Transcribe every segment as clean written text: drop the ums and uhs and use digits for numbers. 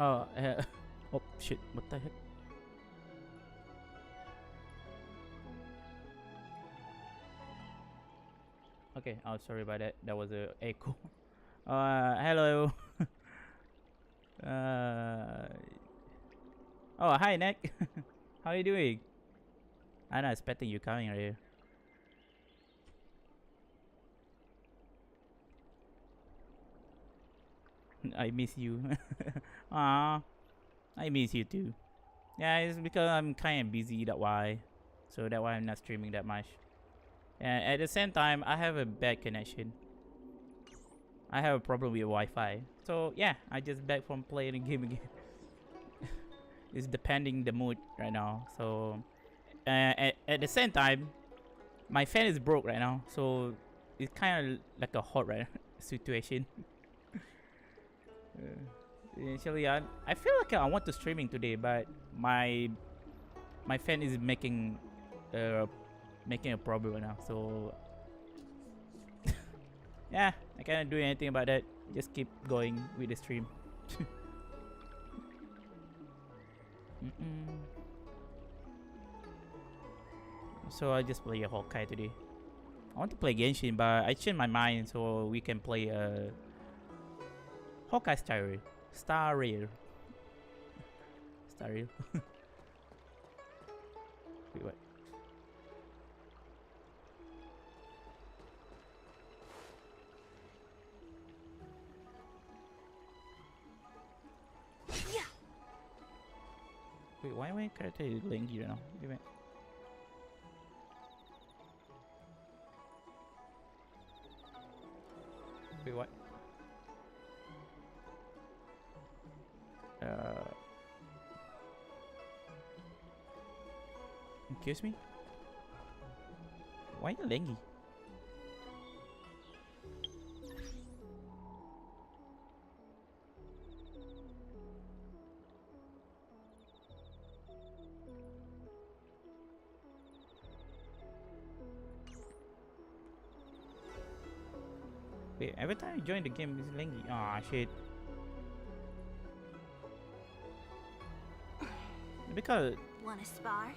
Oh, oh shit! What the heck? Okay. Oh, sorry about that. That was a echo. Hello. uh. Oh, hi, Nick. How are you doing? I'm not expecting you coming right here. I miss you. Ah, I miss you too. Yeah, it's because I'm kind of busy. That why. So that why I'm not streaming that much. And at the same time, I have a bad connection. I have a problem with Wi-Fi. So yeah, I just back from playing a game again. It's depending the mood right now. So at the same time, my fan is broke right now. So it's kind of like a hot right situation. Initially, I feel like I want to streaming today, but my fan is uh making a problem right now. So yeah, I cannot do anything about that. Just keep going with the stream. Mm-mm. So I just play a Honkai today. I want to play Genshin, but I changed my mind so we can play a Honkai Star Rail. Star Rail. Wait, what? Wait, why my character is lanky right now? Wait a minute. Wait, what? Uh, excuse me? Why you lanky? Wait, every time you join the game, it's lanky. Ah, shit. Because. Wanna spar?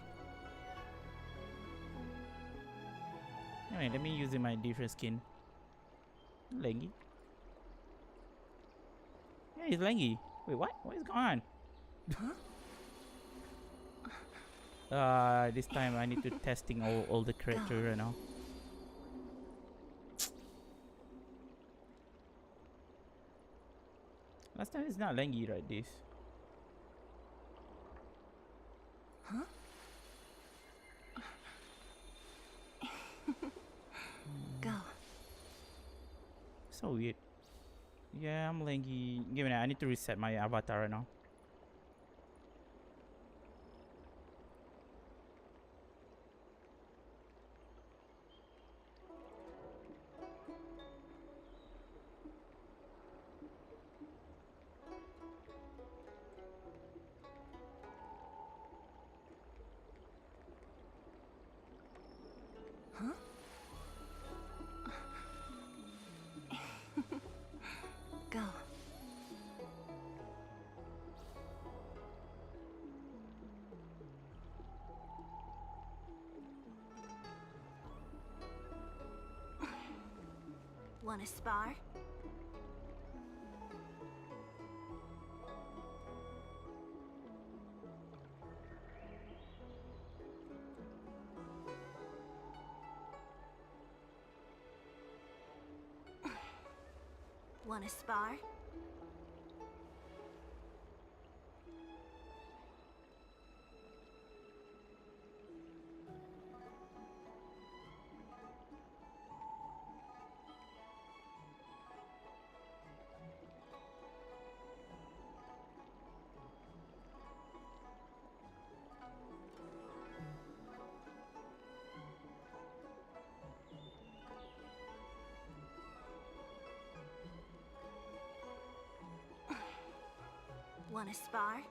Anyway, let me use my different skin. Lanky. Yeah, he's lanky. Wait, what? What is going on? This time I need to testing all the character right now. Last time it's not lanky right this. Huh? Go. So weird. Yeah, I'm lanky. Give me that. I need to reset my avatar right now. Huh? Go. Wanna spar? Wanna spar? Wanna spar?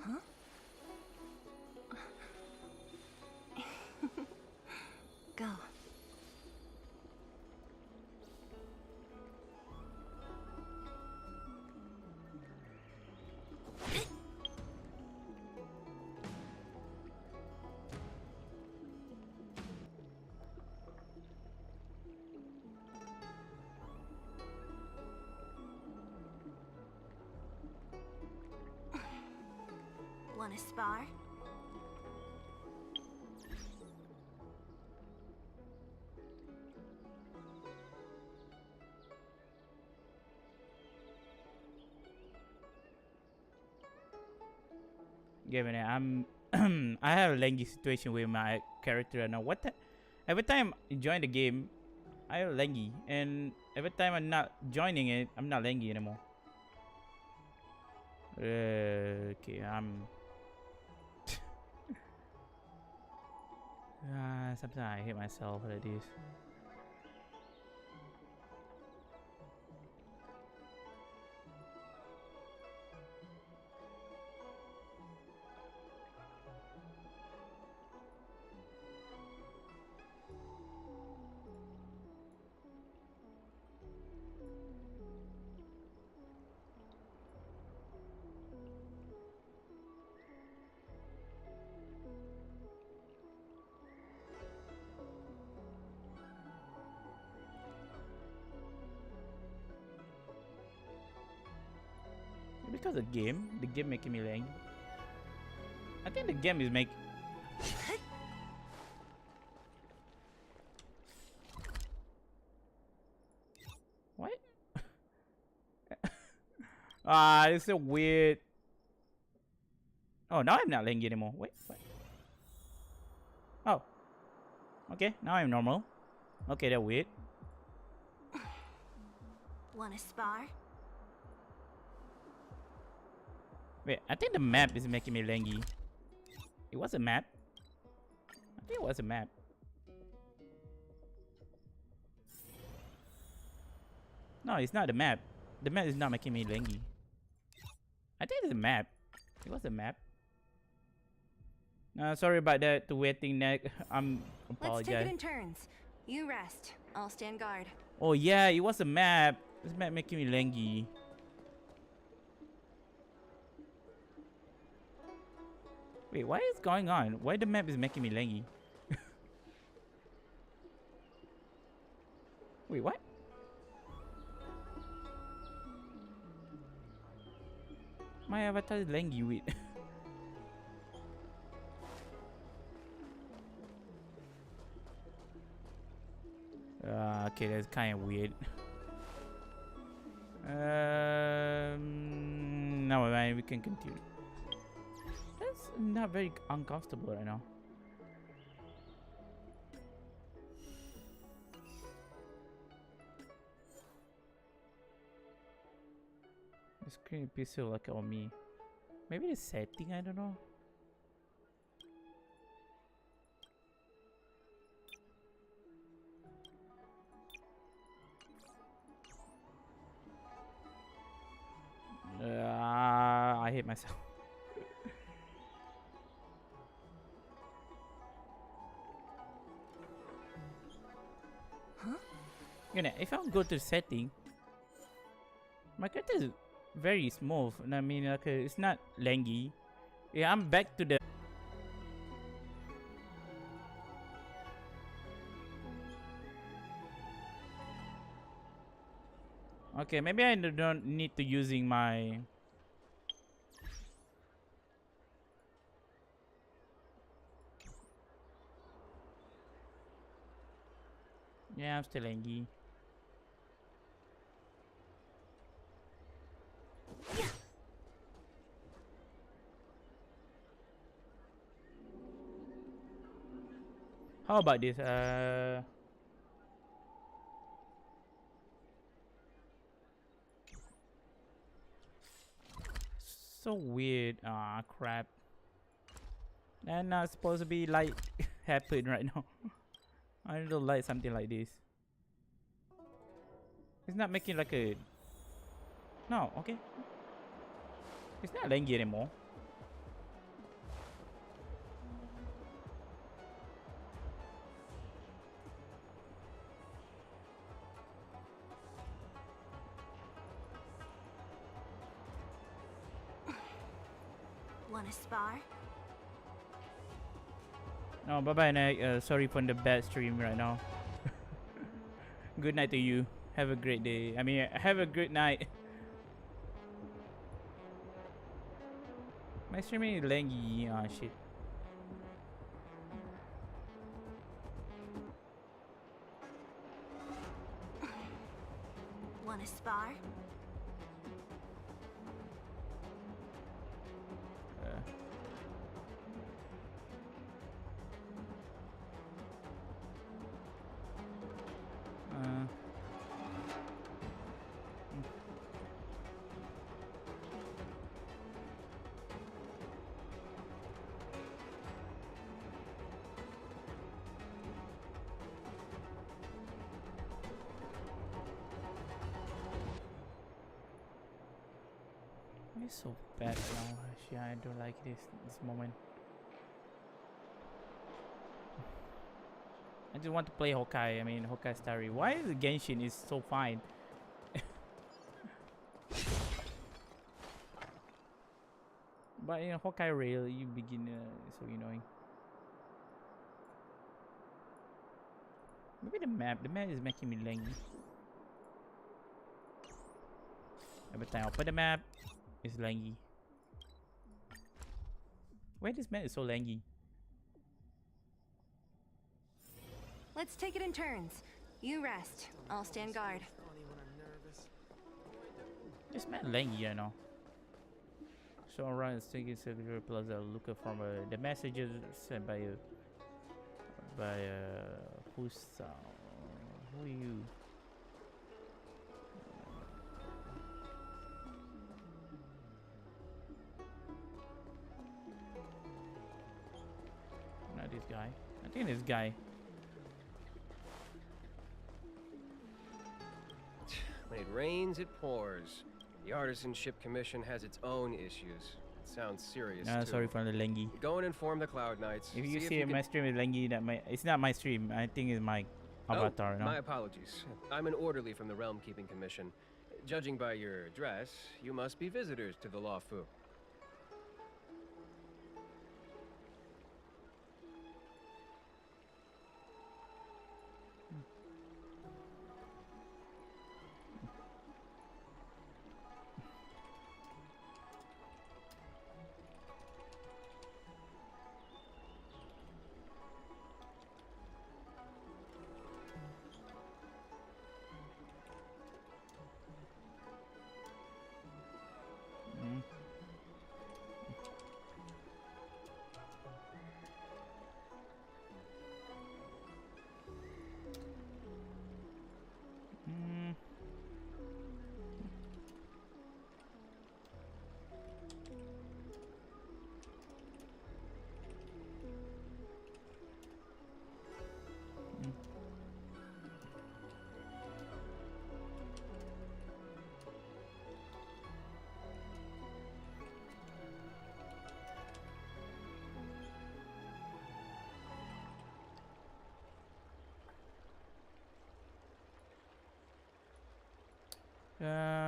Huh? Go. Wanna spar? Give it. I'm. I have a lengthy situation with my character right now. What? Every time I join the game, I have lengthy, and every time I'm not joining it, I'm not lengthy anymore. Okay, I'm. Sometimes I hate myself like this. Because the game making me laggy. I think the game is make. What? It's so weird. Oh, now I'm not laggy anymore. Wait, what? Oh. Okay, now I'm normal. Okay, that's weird. Wanna spar? Wait, I think the map is making me laggy. It was a map. I think it was a map. No, it's not the map. The map is not making me laggy. I think it's a map. It was a map. Sorry about that. To waiting neck. I'm Let's take it apologize. in turns. You rest. I'll stand guard. Oh yeah, it was a map. This map making me laggy. Wait, what is going on? Why the map is making me laggy? Wait, what? My avatar is laggy. Wait. Okay, that's kind of weird. Never mind, we can continue. That's not very uncomfortable right now. The screen pixel like on me. Maybe the setting, I don't know. I hate myself. Huh? If I go to setting, my character is very smooth. And I mean, like, it's not laggy. Yeah, I'm back to the. Okay, maybe I don't need to using my. Yeah, I'm still laggy. How about this? So weird. Ah, crap. And not supposed to be like happen right now. I don't like something like this. It's not making like a. No, okay. It's not laggy anymore. Wanna spar? Oh, bye bye, Nick. Sorry for the bad stream right now. Good night to you. Have a great day. I mean, have a great night. My streaming is laggy. Oh shit. Wanna spar? It's so bad now. Actually, I don't like this moment. I just want to play Honkai. I mean, Honkai Story. Why is the Genshin is so fine? But in Honkai Rail, you begin so annoying. Maybe the map. The map is making me laggy. Every time I open the map, it's laggy. Why this map is so laggy? Let's take it in turns. You rest. I'll stand guard. This map laggy, I know. So around is taking Silver Plaza. Looking from the messages sent by who's who are you? Not this guy. I think this guy. When it rains, it pours. The Artisanship Commission has its own issues. It sounds serious, too. Sorry for the laggy. Go and inform the Cloud Knights. If you see my stream is laggy, it's not my stream. I think it's my avatar. No? My apologies. I'm an orderly from the Realm Keeping Commission. Judging by your dress, you must be visitors to the Law Fu.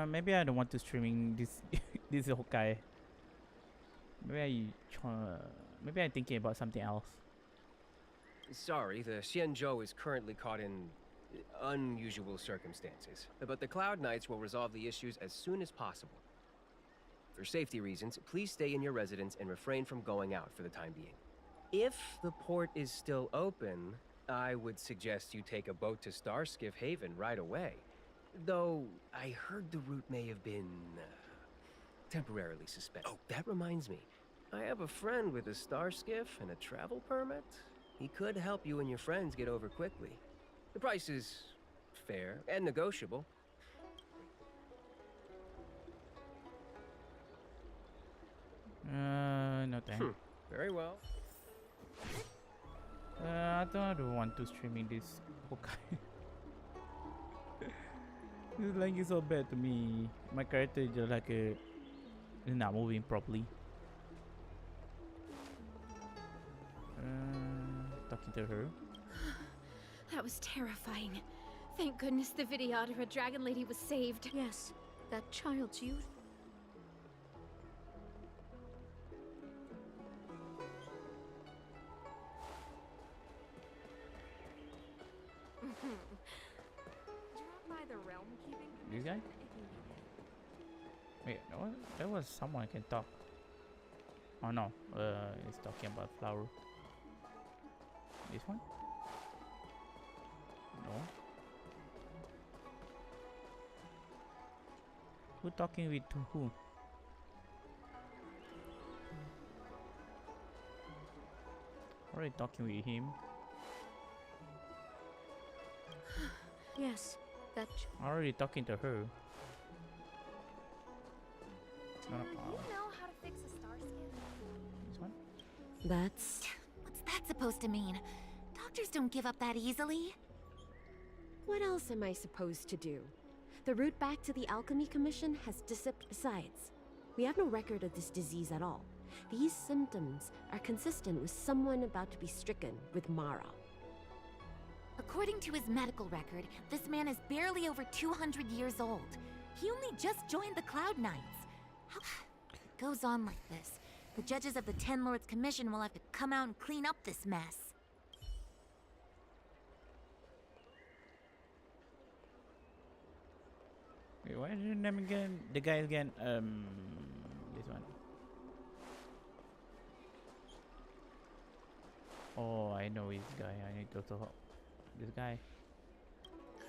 Maybe I don't want to streaming this this Honkai. Maybe I'm thinking about something else. Sorry, the Xianzhou is currently caught in unusual circumstances. But the Cloud Knights will resolve the issues as soon as possible. For safety reasons, please stay in your residence and refrain from going out for the time being. If the port is still open, I would suggest you take a boat to Starskiff Haven right away. Though, I heard the route may have been temporarily suspended. Oh, that reminds me. I have a friend with a star skiff and a travel permit. He could help you and your friends get over quickly. The price is fair and negotiable. No thanks. Very well. I don't want to streaming this Honkai. This lag is so bad to me. My character is just like is not moving properly. Talking to her. That was terrifying. Thank goodness the Vidyadhara Dragon Lady was saved. Yes, that child's youth. This guy? Wait, no, there was someone I can talk. Oh no, he's talking about flower. This one? No. Who talking with who? Already talking with him. Yes, that. Already talking to her. Do you know how to fix a star scan? This one? That's... What's that supposed to mean? Doctors don't give up that easily. What else am I supposed to do? The route back to the Alchemy Commission has disappeared. Besides, we have no record of this disease at all. These symptoms are consistent with someone about to be stricken with Mara. According to his medical record, this man is barely over 200 years old. He only just joined the Cloud Knights. How it goes on like this, the judges of the Ten Lords Commission will have to come out and clean up this mess. Wait, what is your name again? The guy again, this one. Oh, I know this guy. I need to talk. This guy.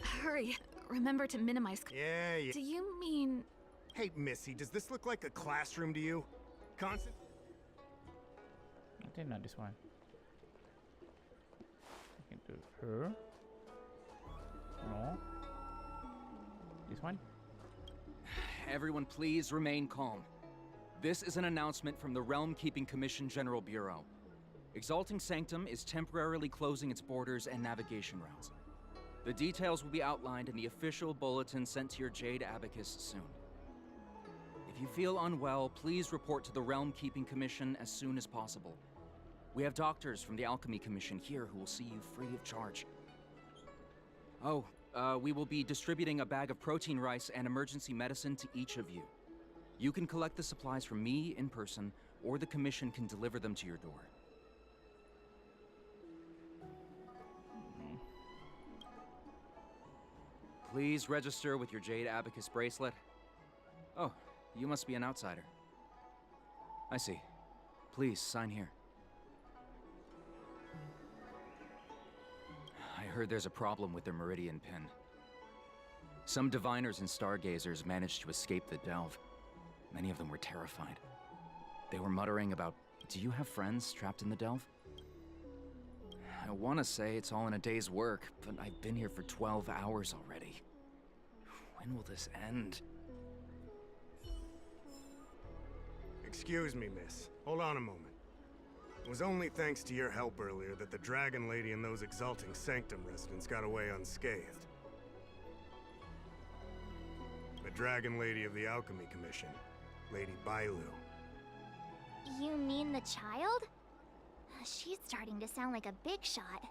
Hurry. Remember to minimize. Yeah. Do you mean? Hey, Missy, does this look like a classroom to you? Constant. I think not this one. I can do her. No. This one. Everyone please remain calm. This is an announcement from the Realm Keeping Commission General Bureau. Exalting Sanctum is temporarily closing its borders and navigation routes. The details will be outlined in the official bulletin sent to your Jade Abacus soon. If you feel unwell, please report to the Realm Keeping Commission as soon as possible. We have doctors from the Alchemy Commission here who will see you free of charge. Oh, we will be distributing a bag of protein rice and emergency medicine to each of you. You can collect the supplies from me in person, or the Commission can deliver them to your door. Please register with your Jade Abacus bracelet. Oh, you must be an outsider. I see. Please, sign here. I heard there's a problem with their Meridian pin. Some diviners and stargazers managed to escape the delve. Many of them were terrified. They were muttering about, do you have friends trapped in the delve? I want to say it's all in a day's work, but I've been here for 12 hours already. When will this end? Excuse me, miss. Hold on a moment. It was only thanks to your help earlier that the Dragon Lady and those Exalting Sanctum residents got away unscathed. The Dragon Lady of the Alchemy Commission, Lady Bailu. You mean the child? She's starting to sound like a big shot.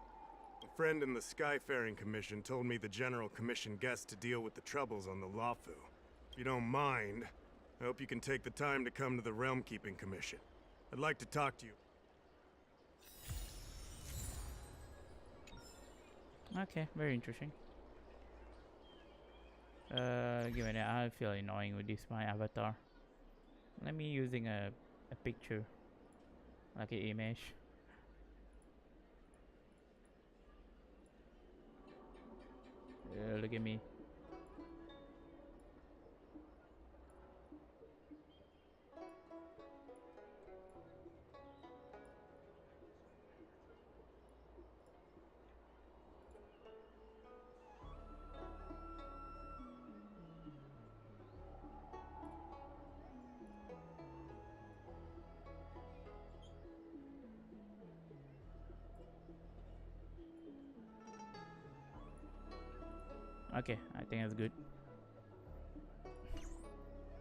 A friend in the Skyfaring Commission told me the General Commission guessed to deal with the troubles on the Lafu. If you don't mind, I hope you can take the time to come to the Realm Keeping Commission. I'd like to talk to you. Okay, very interesting. Given that I feel annoying with this my avatar. Let me using a picture, like an image. Look at me. Okay, I think that's good.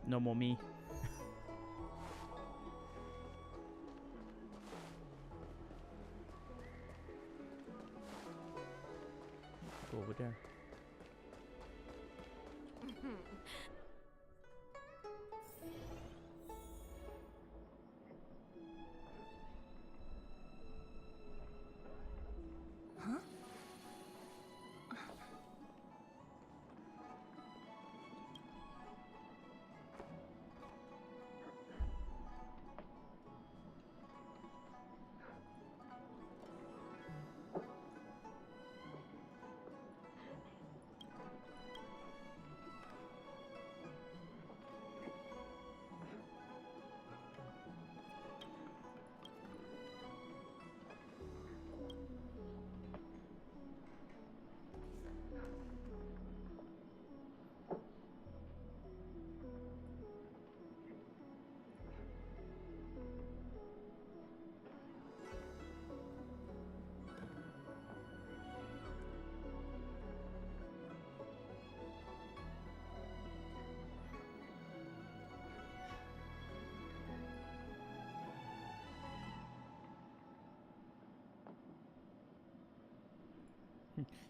No more me. Go over there.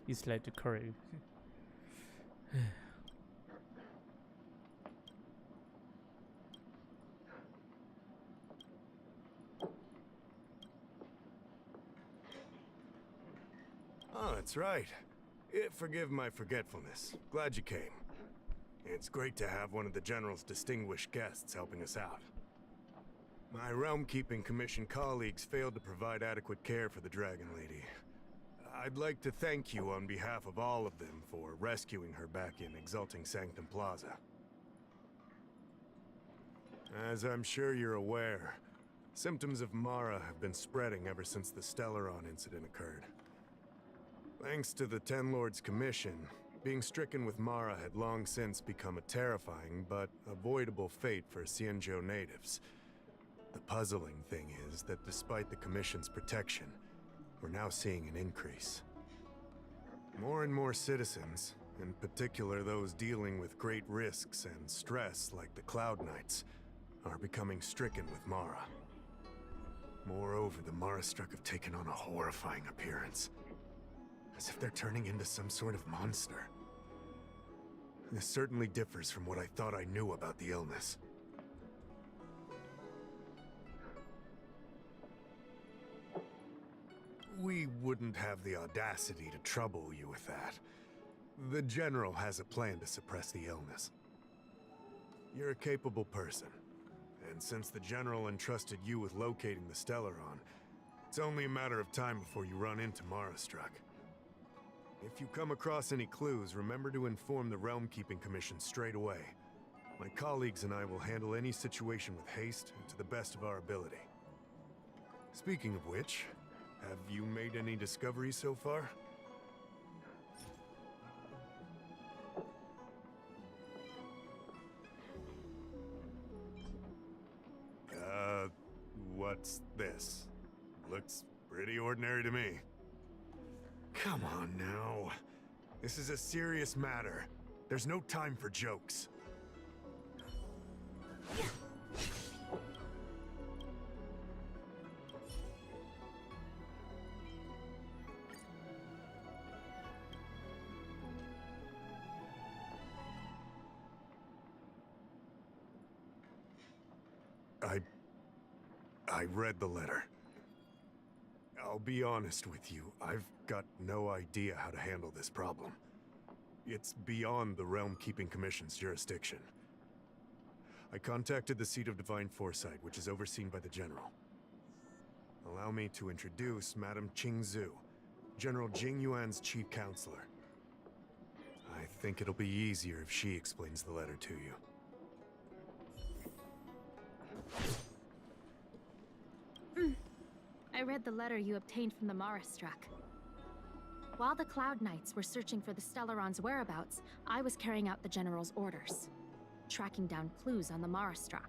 You slide to Korea. Oh, that's right. Forgive my forgetfulness. Glad you came. It's great to have one of the General's distinguished guests helping us out. My Realm-Keeping Commission colleagues failed to provide adequate care for the Dragon Lady. I'd like to thank you on behalf of all of them for rescuing her back in Exalting Sanctum Plaza. As I'm sure you're aware, symptoms of Mara have been spreading ever since the Stellaron incident occurred. Thanks to the Ten Lords Commission, being stricken with Mara had long since become a terrifying but avoidable fate for Xianzhou natives. The puzzling thing is that despite the Commission's protection, we're now seeing an increase. More and more citizens, in particular those dealing with great risks and stress like the Cloud Knights, are becoming stricken with Mara. Moreover, the Mara-struck have taken on a horrifying appearance, as if they're turning into some sort of monster. This certainly differs from what I thought I knew about the illness. We wouldn't have the audacity to trouble you with that. The General has a plan to suppress the illness. You're a capable person, and since the General entrusted you with locating the Stellaron, it's only a matter of time before you run into Mara-struck. If you come across any clues, remember to inform the Realm-Keeping Commission straight away. My colleagues and I will handle any situation with haste and to the best of our ability. Speaking of which, have you made any discoveries so far? What's this? Looks pretty ordinary to me. Come on now. This is a serious matter. There's no time for jokes. I read the letter. I'll be honest with you, I've got no idea how to handle this problem. It's beyond the Realm-Keeping Commission's jurisdiction. I contacted the Seat of Divine Foresight, which is overseen by the General. Allow me to introduce Madame Qingzhu, General Jing Yuan's chief counselor. I think it'll be easier if she explains the letter to you. I read the letter you obtained from the Mara-struck. While the Cloud Knights were searching for the Stellaron's whereabouts, I was carrying out the General's orders, tracking down clues on the Mara-struck.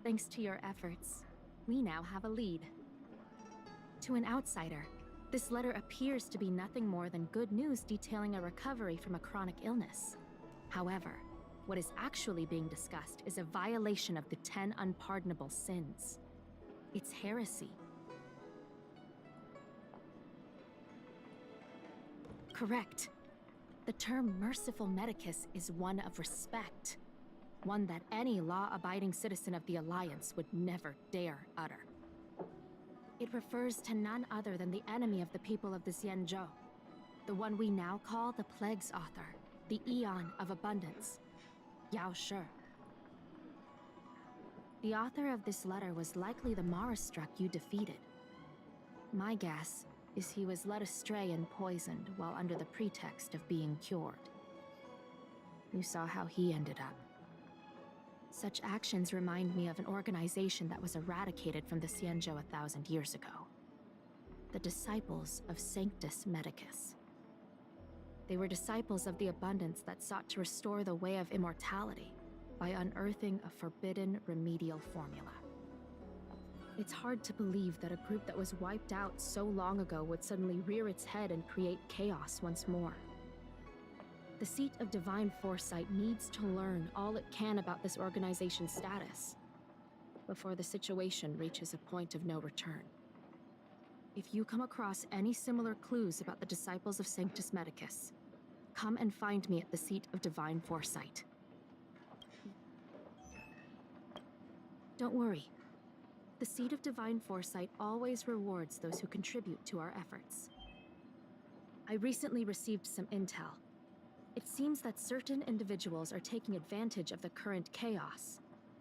Thanks to your efforts, we now have a lead. To an outsider, this letter appears to be nothing more than good news detailing a recovery from a chronic illness. However, what is actually being discussed is a violation of the 10 unpardonable sins. It's heresy. Correct. The term merciful medicus is one of respect. One that any law-abiding citizen of the Alliance would never dare utter. It refers to none other than the enemy of the people of the Xianzhou. The one we now call the Plague's author, the Eon of Abundance, Yao Shi. The author of this letter was likely the Mara-struck you defeated. My guess is he was led astray and poisoned while under the pretext of being cured. You saw how he ended up. Such actions remind me of an organization that was eradicated from the Xianzhou 1,000 years ago. The Disciples of Sanctus Medicus. They were disciples of the Abundance that sought to restore the way of immortality by unearthing a forbidden remedial formula. It's hard to believe that a group that was wiped out so long ago would suddenly rear its head and create chaos once more. The Seat of Divine Foresight needs to learn all it can about this organization's status before the situation reaches a point of no return. If you come across any similar clues about the disciples of Sanctus Medicus, come and find me at the seat of divine foresight. Don't worry. The seat of divine foresight always rewards those who contribute to our efforts. I recently received some intel. It seems that certain individuals are taking advantage of the current chaos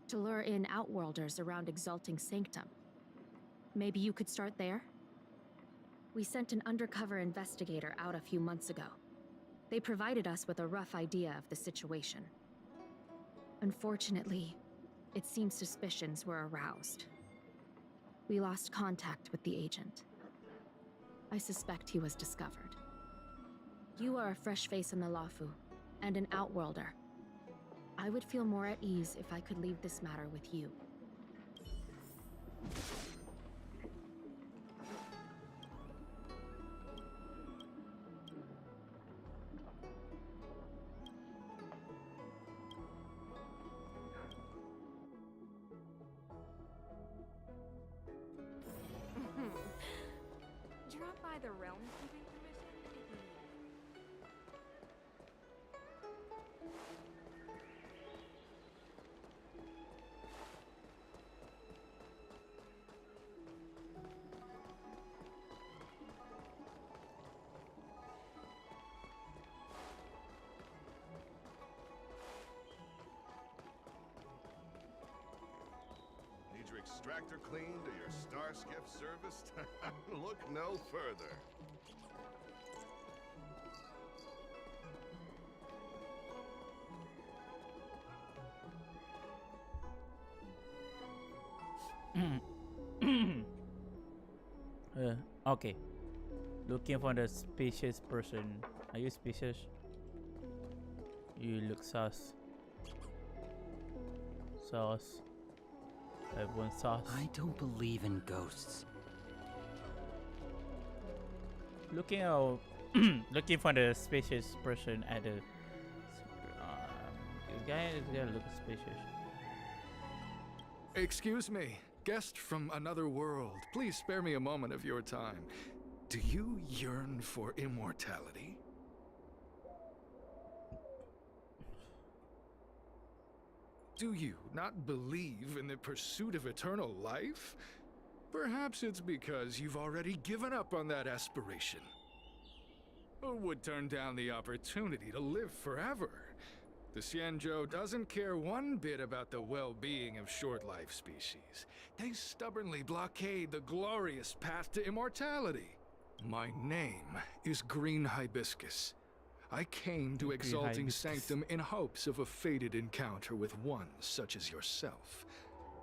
to lure in outworlders around Exalting Sanctum. Maybe you could start there? We sent an undercover investigator out a few months ago. They provided us with a rough idea of the situation. Unfortunately, it seems suspicions were aroused. We lost contact with the agent. I suspect he was discovered. You are a fresh face in the Lafu, and an outworlder. I would feel more at ease if I could leave this matter with you. Drop by the Realm Keeping Commission? Need your extractor cleaned or your star skiff serviced? Look no further. Okay. Looking for the spacious person. Are you spacious? You look sus. Sus. Everyone sus. I don't believe in ghosts. Looking out. Looking for the spacious person at the. This guy looks spacious. Excuse me, guest from another world. Please spare me a moment of your time. Do you yearn for immortality? Do you not believe in the pursuit of eternal life? Perhaps it's because you've already given up on that aspiration. Who would turn down the opportunity to live forever? The Xianzhou doesn't care one bit about the well-being of short-life species. They stubbornly blockade the glorious path to immortality. My name is Green Hibiscus. I came to Exalting Sanctum in hopes of a fated encounter with one such as yourself.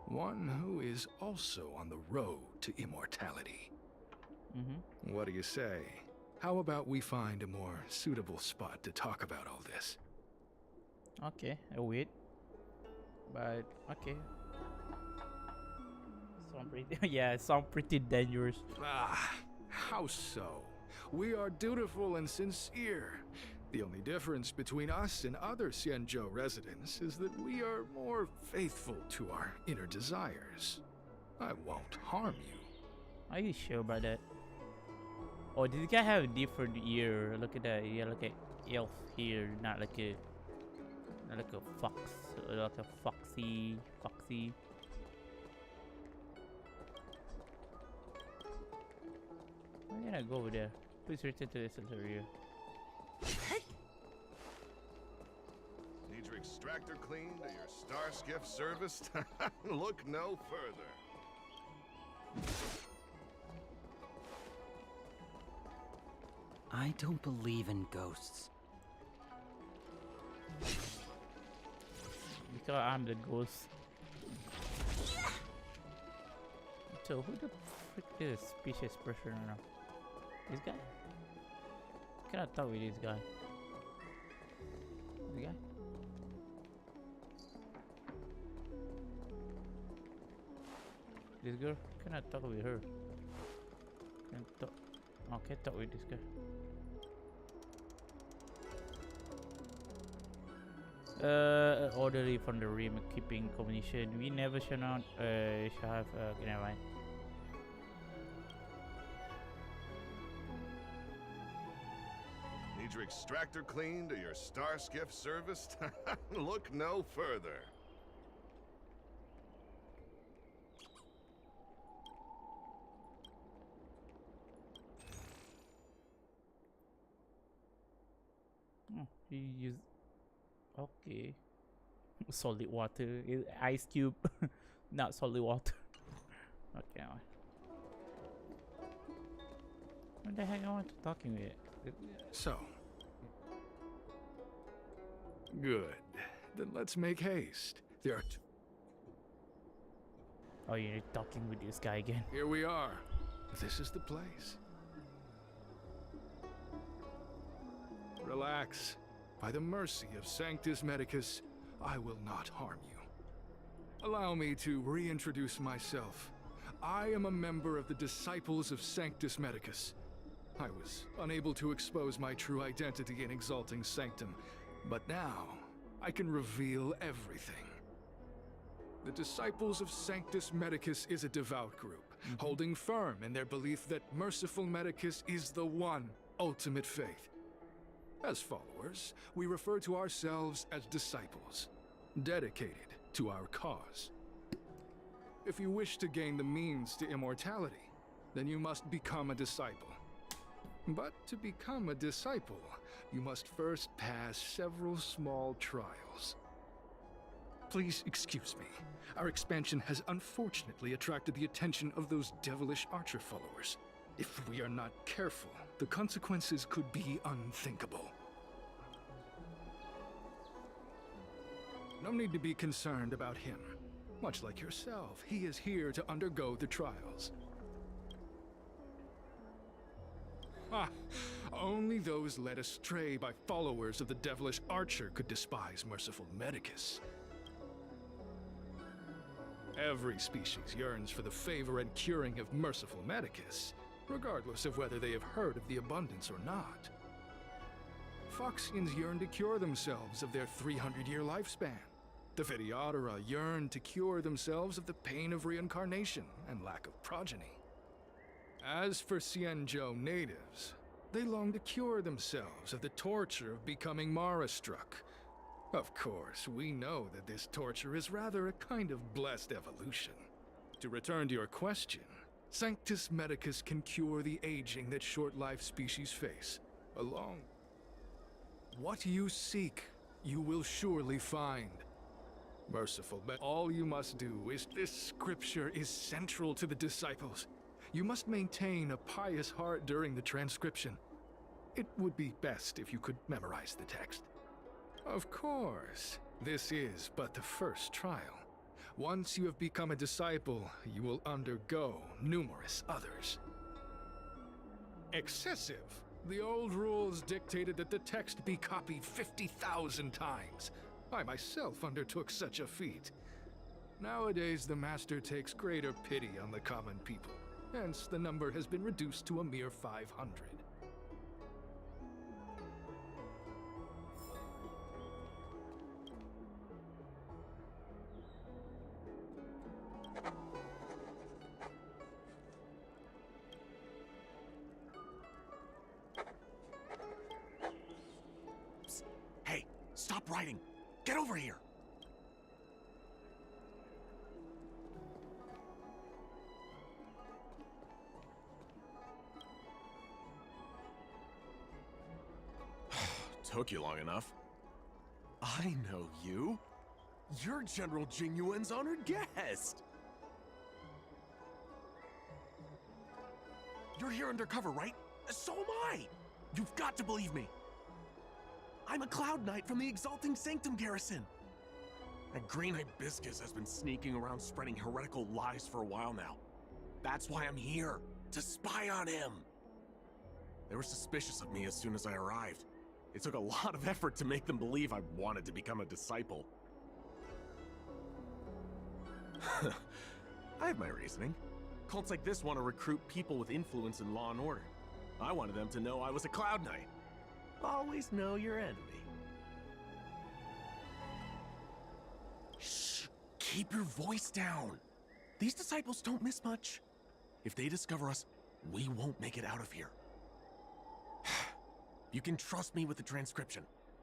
One who is also on the road to immortality. What do you say? How about we find a more suitable spot to talk about all this? Okay, I wait. But okay. Sound pretty yeah, it sounds pretty dangerous. Ah, how so? We are dutiful and sincere. The only difference between us and other Xianzhou residents is that we are more faithful to our inner desires. I won't harm you. Are you sure about that? Oh, this guy have a different ear. Look at that. Yeah, look at elf here, not like a fox, like a foxy. I'm gonna go over there. Please return to this area. Need your extractor cleaned or your star skiff serviced? Look no further. I don't believe in ghosts. Because I'm the ghost. So who the frick is species person now? This guy? Cannot talk with this guy. This guy? This girl? Cannot talk with her. Can talk. Okay, talk with this guy. Orderly from the Rim Keeping Commission. We never shall not shall have never mind. Need your extractor cleaned or your star skiff serviced? Look no further. Oh, you use okay. Solid water, ice cube, not solid water. Okay. What the heck am I talking with? So. Good. Then let's make haste. There are Oh, you're talking with this guy again. Here we are. This is the place. Relax. By the mercy of Sanctus Medicus, I will not harm you. Allow me to reintroduce myself. I am a member of the Disciples of Sanctus Medicus. I was unable to expose my true identity in Exalting Sanctum, but now I can reveal everything. The Disciples of Sanctus Medicus is a devout group, holding firm in their belief that Merciful Medicus is the one ultimate faith. As followers, we refer to ourselves as disciples, dedicated to our cause. If you wish to gain the means to immortality, then you must become a disciple. But to become a disciple, you must first pass several small trials. Please excuse me. Our expansion has unfortunately attracted the attention of those devilish archer followers. If we are not careful, the consequences could be unthinkable. No need to be concerned about him. Much like yourself, he is here to undergo the trials. Only those led astray by followers of the devilish archer could despise Merciful Medicus. Every species yearns for the favor and curing of Merciful Medicus, regardless of whether they have heard of the abundance or not. Foxians yearn to cure themselves of their 300-year lifespan. The Videodora yearn to cure themselves of the pain of reincarnation and lack of progeny. As for Xianzhou natives, they long to cure themselves of the torture of becoming Mara-struck. Of course, we know that this torture is rather a kind of blessed evolution. To return to your question, Sanctus Medicus can cure the aging that short-lived species face, along. What you seek, you will surely find. Merciful, but all you must do is this scripture is central to the disciples. You must maintain a pious heart during the transcription. It would be best if you could memorize the text. Of course, this is but the first trial. Once you have become a disciple, you will undergo numerous others. Excessive. The old rules dictated that the text be copied 50,000 times. I myself undertook such a feat. Nowadays, the Master takes greater pity on the common people. Hence, the number has been reduced to a mere 500. Psst. Hey, stop writing! Get over here! Took you long enough. I know you. You're General Jingyuan's honored guest. You're here undercover, right? So am I. You've got to believe me. I'm a Cloud Knight from the Exalting Sanctum garrison. That green hibiscus has been sneaking around spreading heretical lies for a while now. That's why I'm here, to spy on him. They were suspicious of me as soon as I arrived. It took a lot of effort to make them believe I wanted to become a disciple. I have my reasoning. Cults like this want to recruit people with influence in law and order. I wanted them to know I was a Cloud Knight. Always know your enemy. Shh! Keep your voice down. These disciples don't miss much. If they discover us, we won't make it out of here. You can trust me with the transcription.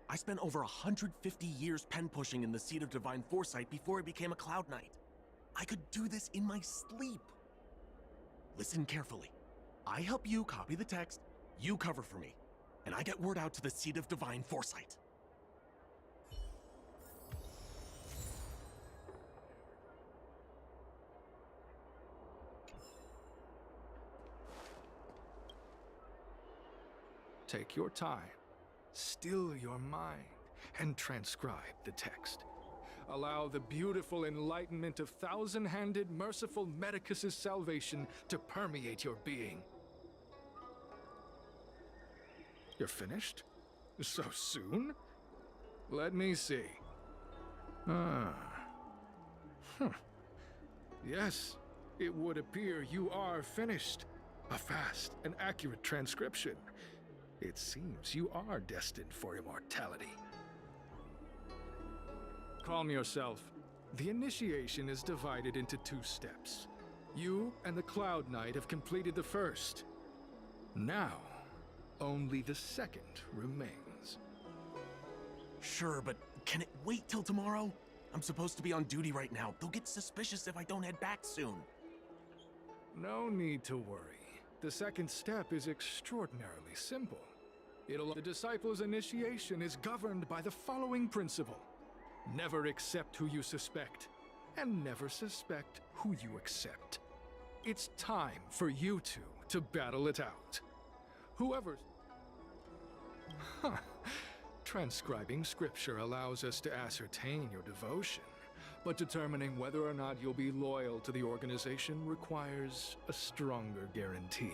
I spent over 150 years pen pushing in the seat of divine foresight before I became a Cloud Knight. I could do this in my sleep. Listen carefully. I help you copy the text, you cover for me, and I get word out to the seat of divine foresight. Take your time, still your mind, and transcribe the text. Allow the beautiful enlightenment of thousand-handed, merciful Medicus's salvation to permeate your being. You're finished? So soon? Let me see. Yes, it would appear you are finished. A fast and accurate transcription. It seems you are destined for immortality. Calm yourself. The initiation is divided into 2 steps. You and the Cloud Knight have completed the first. Now, only the second remains. Sure, but can it wait till tomorrow? I'm supposed to be on duty right now. They'll get suspicious if I don't head back soon. No need to worry. The second step is extraordinarily simple. The disciple's initiation is governed by the following principle. Never accept who you suspect, and never suspect who you accept. It's time for you two to battle it out. Whoever... Transcribing scripture allows us to ascertain your devotion, but determining whether or not you'll be loyal to the organization requires a stronger guarantee.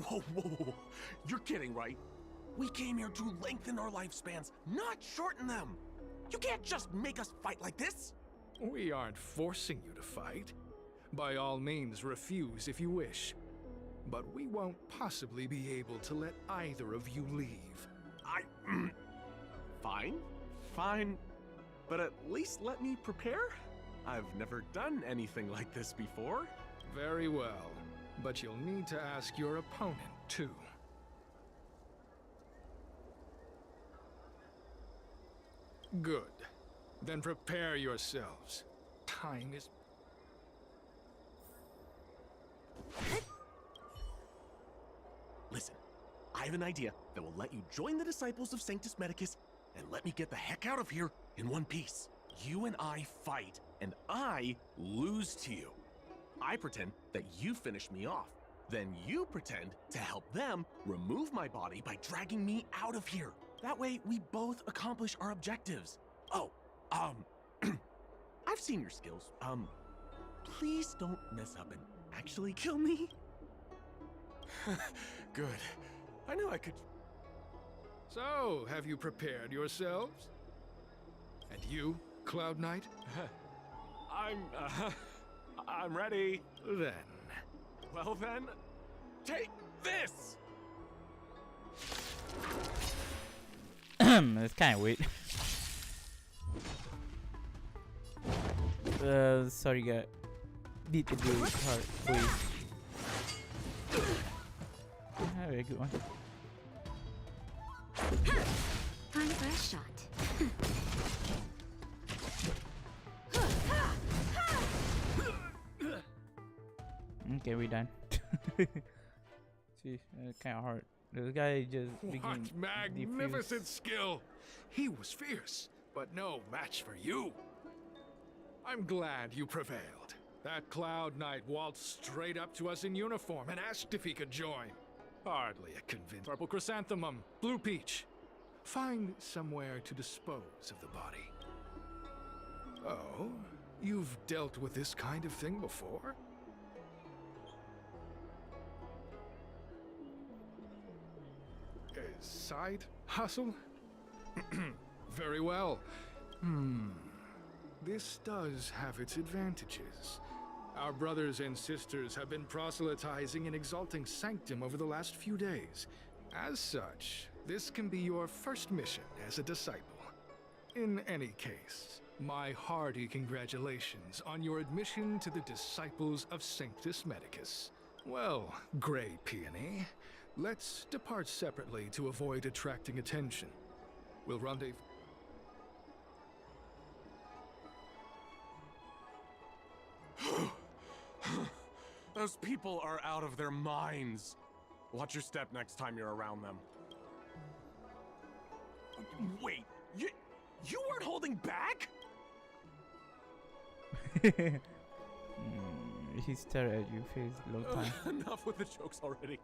Whoa, whoa, whoa. You're kidding, right? We came here to lengthen our lifespans, not shorten them. You can't just make us fight like this. We aren't forcing you to fight. By all means, refuse if you wish. But we won't possibly be able to let either of you leave. Fine. But at least let me prepare. I've never done anything like this before. Very well. But you'll need to ask your opponent, too. Good. Then prepare yourselves. Time is... Listen, I have an idea that will let you join the disciples of Sanctus Medicus and let me get the heck out of here in one piece. You and I fight, and I lose to you. I pretend that you finish me off. Then you pretend to help them remove my body by dragging me out of here. That way, we both accomplish our objectives. Oh, I've seen your skills. Please don't mess up and actually kill me. Good. I knew I could... So, have you prepared yourselves? And you, Cloud Knight? I'm ready. Then... Well then, take this! That's kind of weird. Sorry, guy. Need to do it hard, please. Very good one. Time for a shot. Okay, we done. See, kind of hard. This guy just What magnificent skill! He was fierce, but no match for you. I'm glad you prevailed. That Cloud Knight waltzed straight up to us in uniform and asked if he could join. Hardly a convincing. Purple chrysanthemum, blue peach. Find somewhere to dispose of the body. Oh, you've dealt with this kind of thing before? A side hustle? Very well. This does have its advantages. Our brothers and sisters have been proselytizing and exalting Sanctum over the last few days. As such, this can be your first mission as a disciple. In any case, my hearty congratulations on your admission to the Disciples of Sanctus Medicus. Well, Grey Peony, Let's depart separately to avoid attracting attention. We'll rendezvous. Those people are out of their minds. Watch your step next time you're around them. Wait, you weren't holding back? He stared at you for a long time. Enough with the jokes already.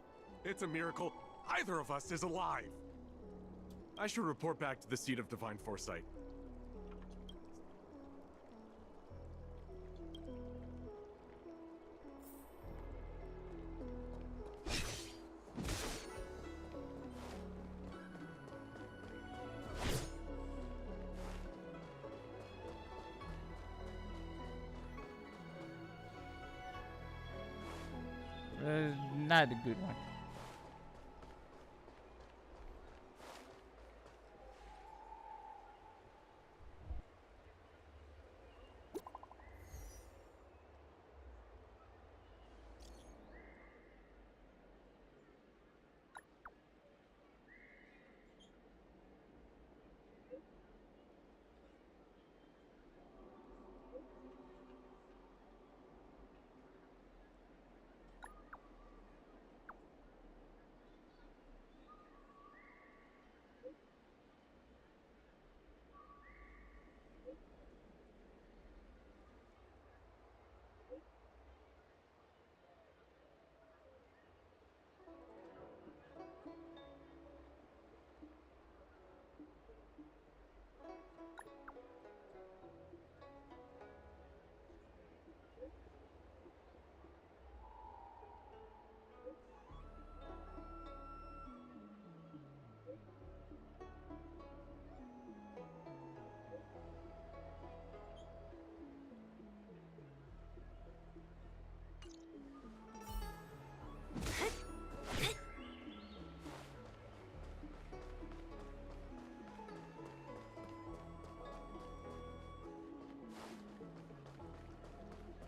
It's a miracle either of us is alive. I should report back to the seat of divine foresight. Not a good one.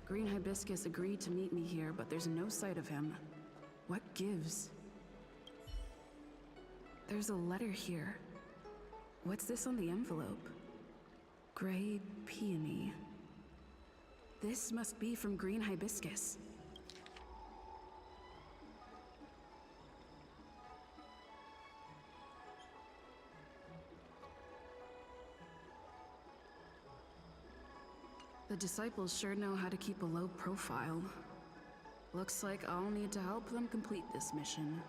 Green Hibiscus agreed to meet me here, but there's no sight of him. What gives? There's a letter here. What's this on the envelope? Gray peony. This must be from Green Hibiscus. The disciples sure know how to keep a low profile. Looks like I'll need to help them complete this mission.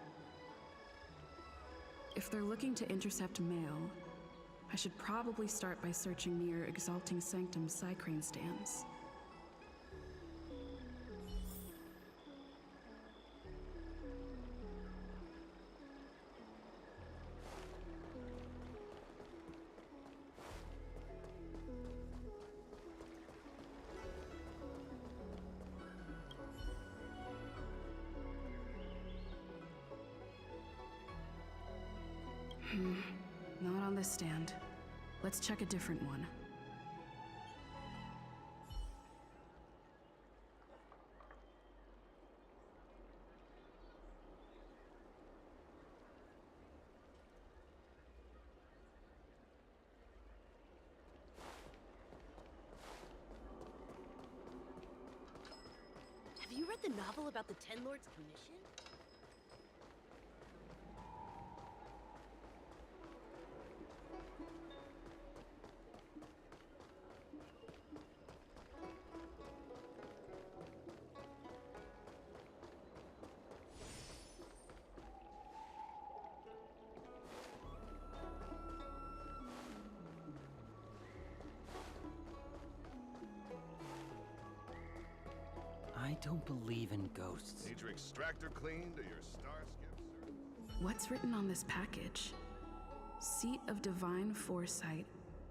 If they're looking to intercept mail, I should probably start by searching near Exalting Sanctum Psycrane stands. Not on this stand. Let's check a different one. Have you read the novel about the Ten Lords Commission? I don't believe in ghosts. Need your extractor cleaned or your star skiff? What's written on this package? Seat of Divine Foresight,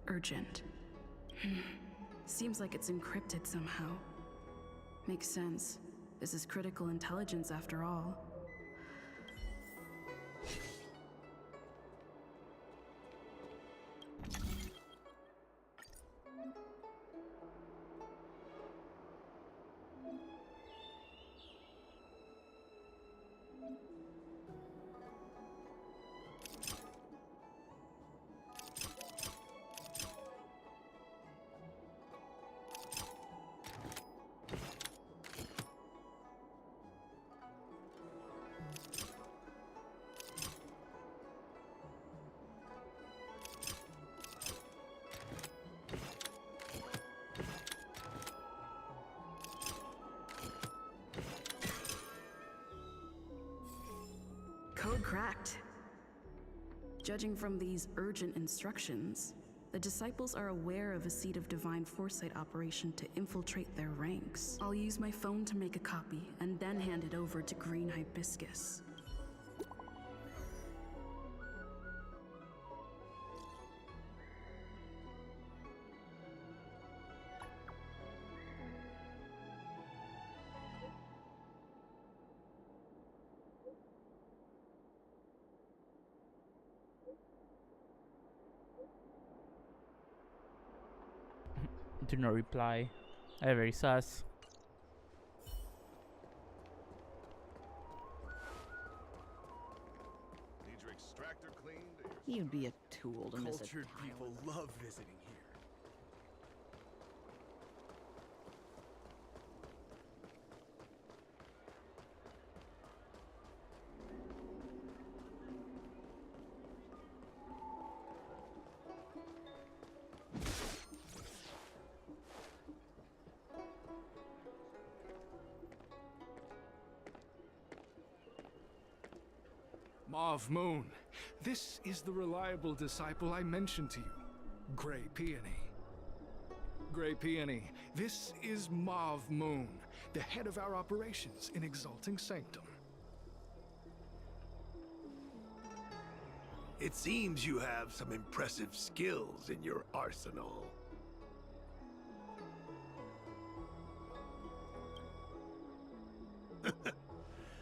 urgent. Seems like it's encrypted somehow. Makes sense. This is critical intelligence after all. Code cracked. Judging from these urgent instructions, the disciples are aware of a Seed of Divine Foresight operation to infiltrate their ranks. I'll use my phone to make a copy and then hand it over to Green Hibiscus. Do not reply. Very sus. Need your extractor cleaned? You'd be a tool to miss a Cultured tile. people love visiting here. Mauve Moon, this is the reliable disciple I mentioned to you, Grey Peony. Grey Peony, this is Mauve Moon, the head of our operations in Exalting Sanctum. It seems you have some impressive skills in your arsenal.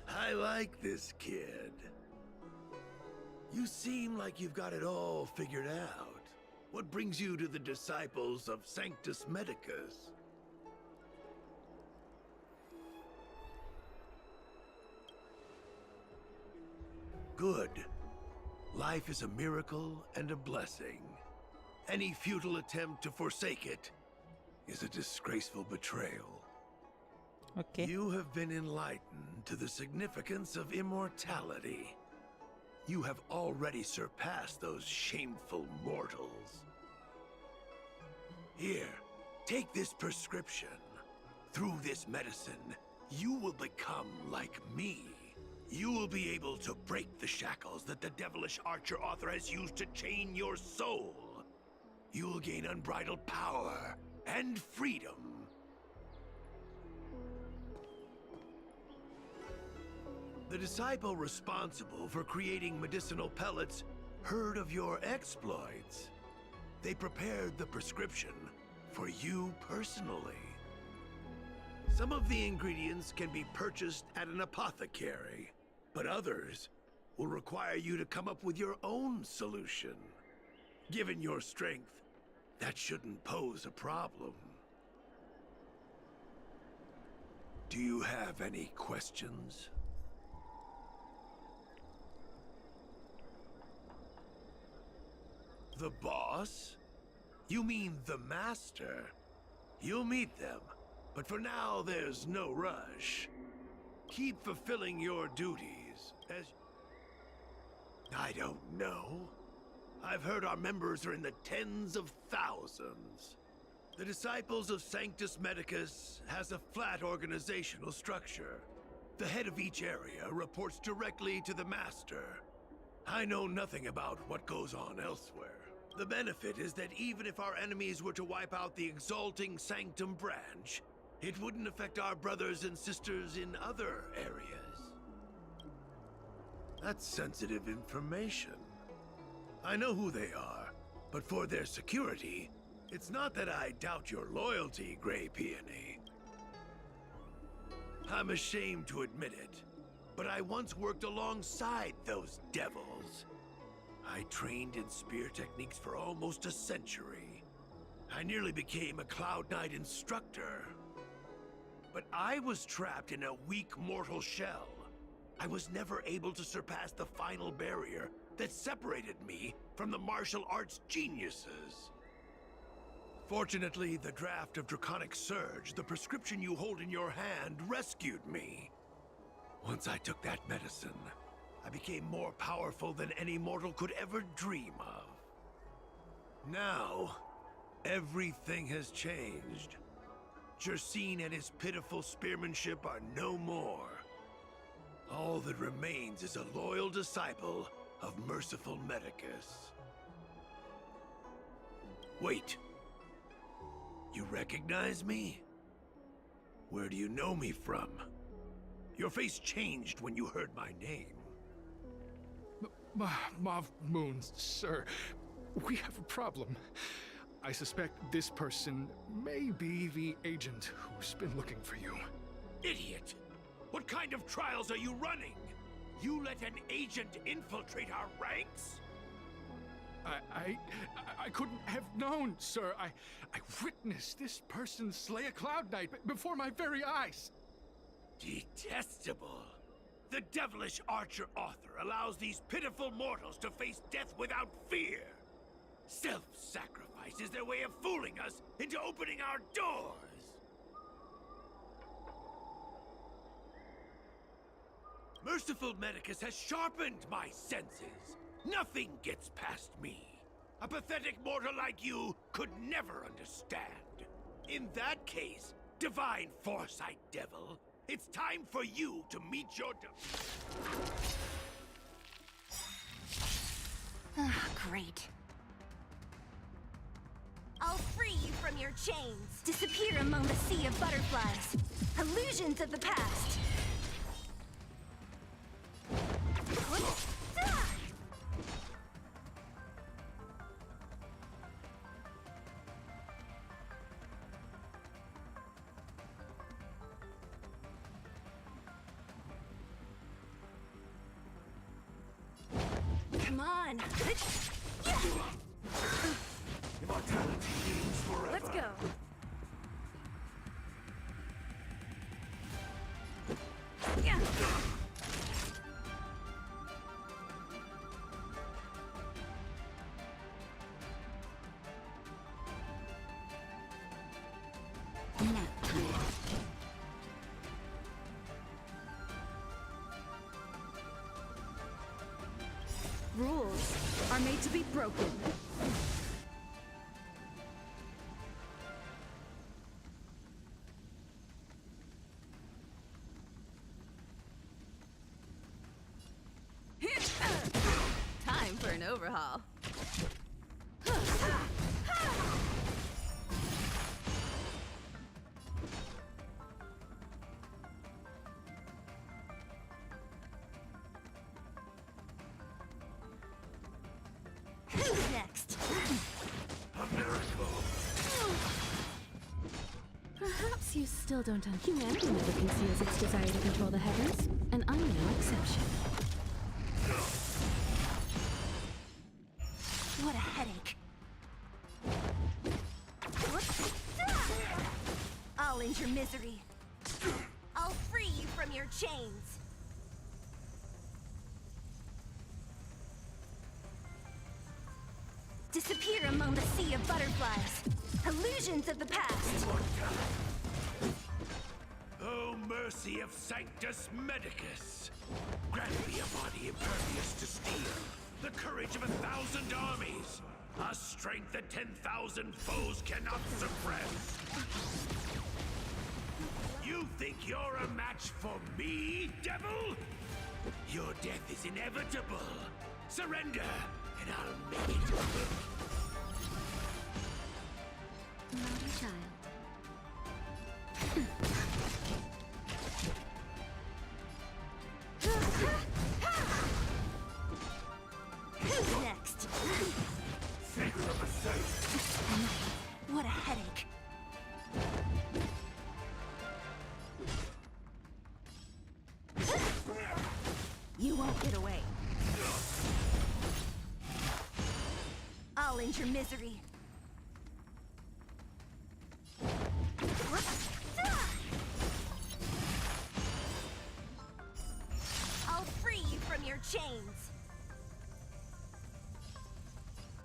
I like this kid. You seem like you've got it all figured out. What brings you to the disciples of Sanctus Medicus? Good. Life is a miracle and a blessing. Any futile attempt to forsake it is a disgraceful betrayal. Okay. You have been enlightened to the significance of immortality. You have already surpassed those shameful mortals. Here, take this prescription. Through this medicine, you will become like me. You will be able to break the shackles that the devilish archer author has used to chain your soul. You will gain unbridled power and freedom. The disciple responsible for creating medicinal pellets heard of your exploits. They prepared the prescription for you personally. Some of the ingredients can be purchased at an apothecary, but others will require you to come up with your own solution. Given your strength, that shouldn't pose a problem. Do you have any questions? The boss? You mean the master? You'll meet them, but for now there's no rush. Keep fulfilling your duties as... I don't know. I've heard our members are in the tens of thousands. The Disciples of Sanctus Medicus has a flat organizational structure. The head of each area reports directly to the master. I know nothing about what goes on elsewhere. The benefit is that even if our enemies were to wipe out the Exalting Sanctum branch, it wouldn't affect our brothers and sisters in other areas. That's sensitive information. I know who they are, but for their security, it's not that I doubt your loyalty, Grey Peony. I'm ashamed to admit it, but I once worked alongside those devils. I trained in spear techniques for almost a century. I nearly became a Cloud Knight instructor. But I was trapped in a weak mortal shell. I was never able to surpass the final barrier that separated me from the martial arts geniuses. Fortunately, the draft of Draconic Surge, the prescription you hold in your hand, rescued me. Once I took that medicine, I became more powerful than any mortal could ever dream of. Now, everything has changed. Jersine and his pitiful spearmanship are no more. All that remains is a loyal disciple of merciful Medicus. Wait. You recognize me? Where do you know me from? Your face changed when you heard my name. Mav Moon, sir. We have a problem. I suspect this person may be the agent who's been looking for you. Idiot! What kind of trials are you running? You let an agent infiltrate our ranks? I couldn't have known, sir. I witnessed this person slay a Cloud Knight before my very eyes. Detestable. The devilish archer author allows these pitiful mortals to face death without fear. Self-sacrifice is their way of fooling us into opening our doors. Merciful Medicus has sharpened my senses. Nothing gets past me. A pathetic mortal like you could never understand. In that case, Divine Foresight Devil, it's time for you to meet your Great. I'll free you from your chains. Disappear among the sea of butterflies. Illusions of the past. Come on. Immortality means forever. Let's go. Yeah. Rules are made to be broken. Time for an overhaul. Who's next? A miracle. Perhaps you still don't understand. Humanity never conceals its desire to control the heavens, and I'm no exception. What a headache. I'll end your misery. I'll free you from your chains. Disappear among the sea of butterflies. Illusions of the past. Oh, mercy of Sanctus Medicus! Grant me a body impervious to steel, the courage of 1,000 armies, a strength that 10,000 foes cannot suppress. You think you're a match for me, devil? Your death is inevitable. Surrender, and I'll make it quick. Naughty child. Who's next? Figure of a sight. What a headache. You won't get away. I'll end your misery. I'll free you from your chains.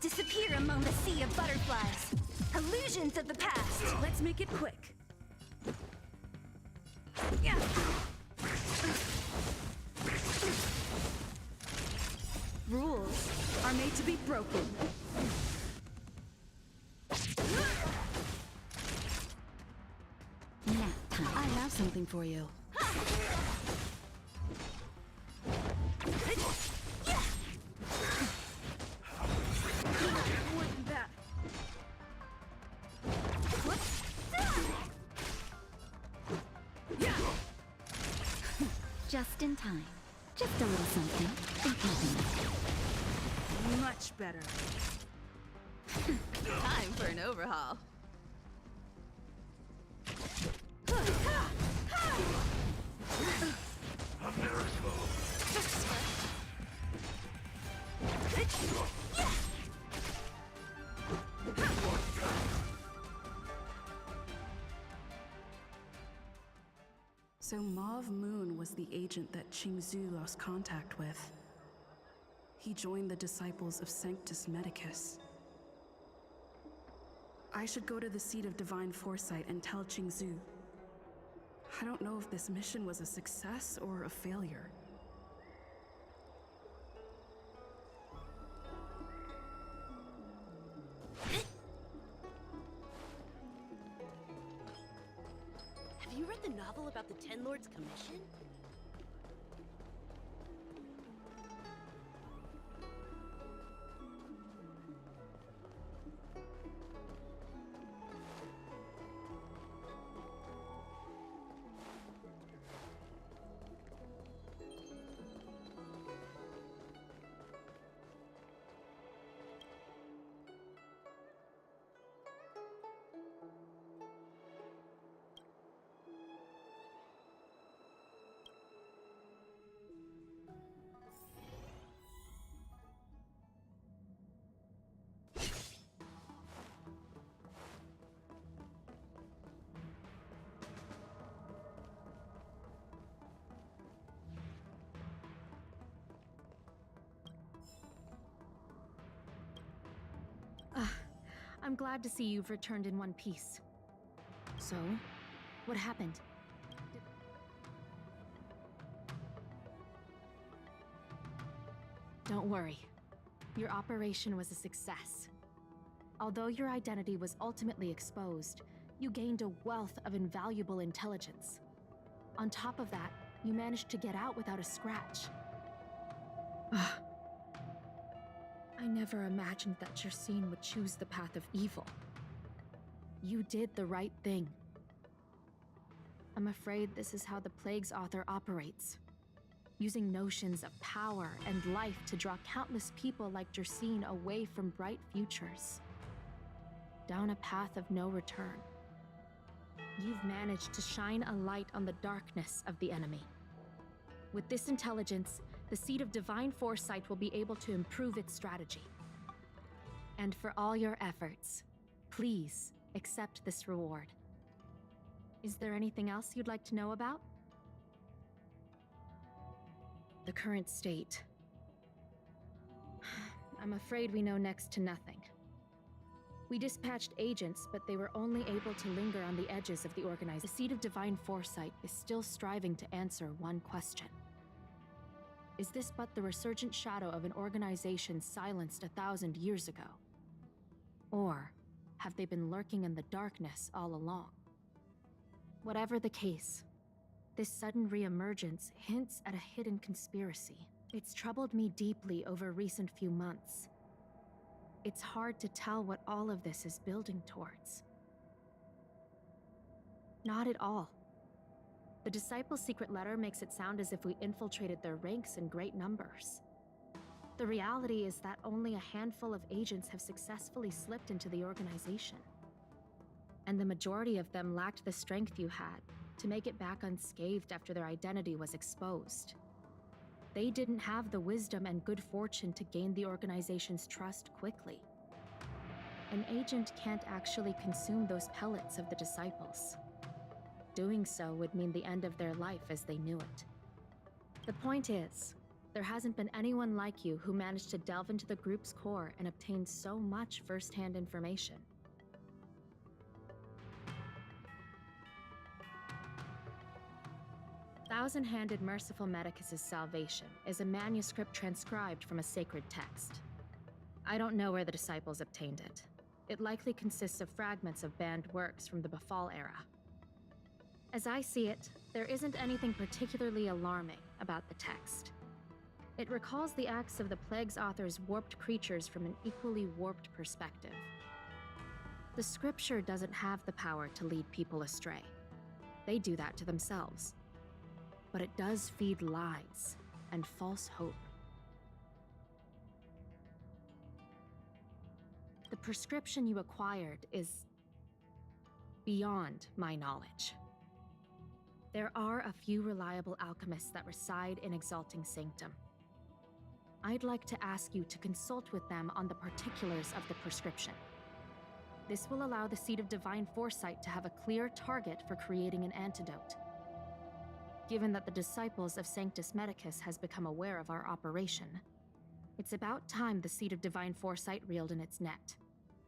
Disappear among the sea of butterflies. Illusions of the past. Let's make it quick. Yeah. Rules are made to be broken. I have something for you. Just in time. Just a little something. Think nothing. Much better. Time for an overhaul. A miracle. So Mauve Moon was the agent that Qingzhu lost contact with. He joined the disciples of Sanctus Medicus. I should go to the seat of divine foresight and tell Qingzhu. I don't know if this mission was a success or a failure. Have you read the novel about the Ten Lords Commission? I'm glad to see you've returned in one piece. So, what happened? Don't worry. Your operation was a success. Although your identity was ultimately exposed, you gained a wealth of invaluable intelligence. On top of that, you managed to get out without a scratch. I never imagined that Jersine would choose the path of evil. You did the right thing. I'm afraid this is how the Plague's author operates. Using notions of power and life to draw countless people like Jersine away from bright futures. Down a path of no return. You've managed to shine a light on the darkness of the enemy. With this intelligence, the Seed of Divine Foresight will be able to improve its strategy. And for all your efforts, please accept this reward. Is there anything else you'd like to know about? The current state. I'm afraid we know next to nothing. We dispatched agents, but they were only able to linger on the edges of the organization. The Seed of Divine Foresight is still striving to answer one question. Is this but the resurgent shadow of an organization silenced 1,000 years ago? Or have they been lurking in the darkness all along? Whatever the case, this sudden reemergence hints at a hidden conspiracy. It's troubled me deeply over recent few months. It's hard to tell what all of this is building towards. Not at all. The Disciples' secret letter makes it sound as if we infiltrated their ranks in great numbers. The reality is that only a handful of agents have successfully slipped into the organization. And the majority of them lacked the strength you had to make it back unscathed after their identity was exposed. They didn't have the wisdom and good fortune to gain the organization's trust quickly. An agent can't actually consume those pellets of the Disciples. Doing so would mean the end of their life as they knew it. The point is, there hasn't been anyone like you who managed to delve into the group's core and obtain so much first-hand information. Thousand-Handed Merciful Medicus's Salvation is a manuscript transcribed from a sacred text. I don't know where the Disciples obtained it. It likely consists of fragments of banned works from the Befall era. As I see it, there isn't anything particularly alarming about the text. It recalls the acts of the Plague's author's warped creatures from an equally warped perspective. The scripture doesn't have the power to lead people astray. They do that to themselves. but it does feed lies and false hope. The prescription you acquired is beyond my knowledge. There are a few reliable alchemists that reside in Exalting Sanctum. I'd like to ask you to consult with them on the particulars of the prescription. This will allow the Seed of Divine Foresight to have a clear target for creating an antidote. Given that the disciples of Sanctus Medicus has become aware of our operation, it's about time the Seed of Divine Foresight reeled in its net.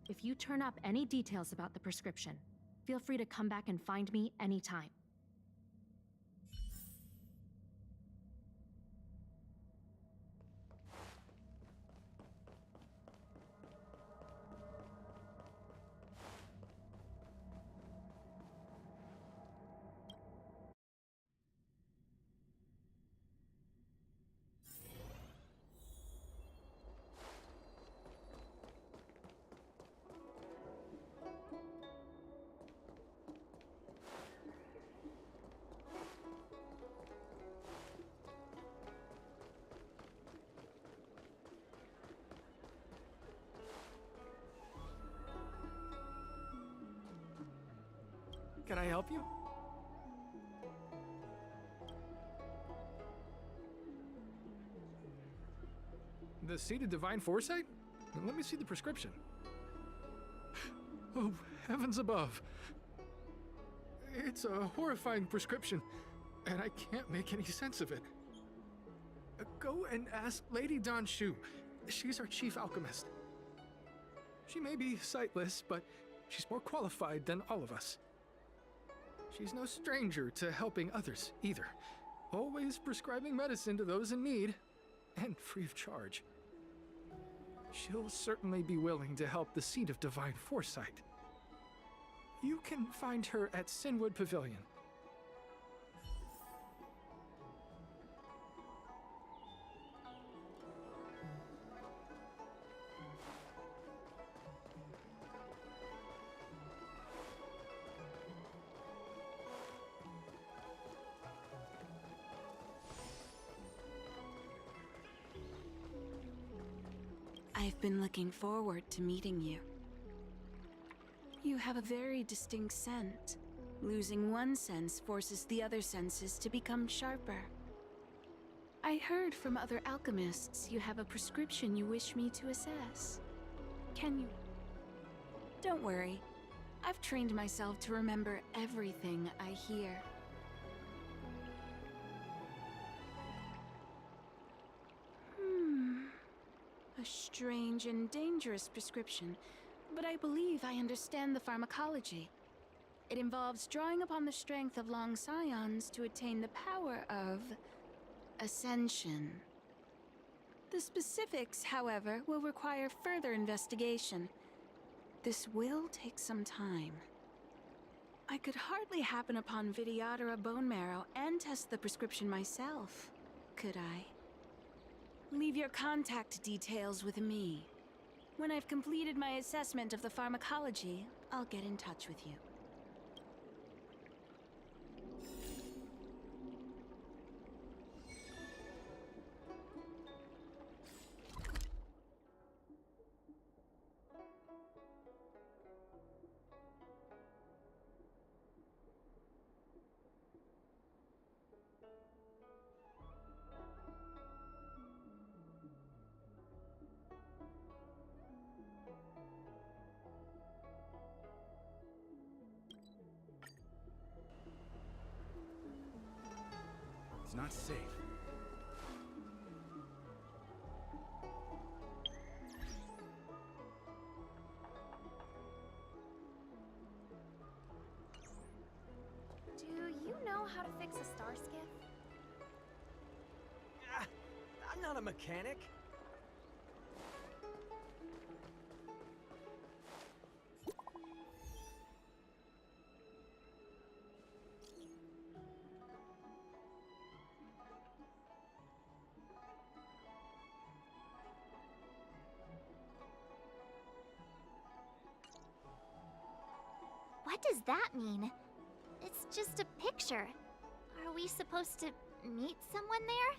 If you turn up any details about the prescription, feel free to come back and find me anytime. Can I help you? The Seed of Divine Foresight? Let me see the prescription. Oh, heavens above. It's a horrifying prescription, and I can't make any sense of it. Go and ask Lady Don Shu. She's our chief alchemist. She may be sightless, but she's more qualified than all of us. She's no stranger to helping others, either. Always prescribing medicine to those in need, and free of charge. She'll certainly be willing to help the Seed of Divine Foresight. You can find her at Sinwood Pavilion. I've been looking forward to meeting you. You have a very distinct scent. Losing one sense forces the other senses to become sharper. I heard from other alchemists you have a prescription you wish me to assess. Can you... Don't worry. I've trained myself to remember everything I hear. A strange and dangerous prescription, but I believe I understand the pharmacology. It involves drawing upon the strength of long scions to attain the power of ascension. The specifics, however, will require further investigation. This will take some time. I could hardly happen upon Vidyadhara bone marrow and test the prescription myself, could I? Leave your contact details with me. When I've completed my assessment of the pharmacology, I'll get in touch with you. It's not safe. Do you know how to fix a star skiff? I'm not a mechanic. What does that mean? It's just a picture. Are we supposed to meet someone there?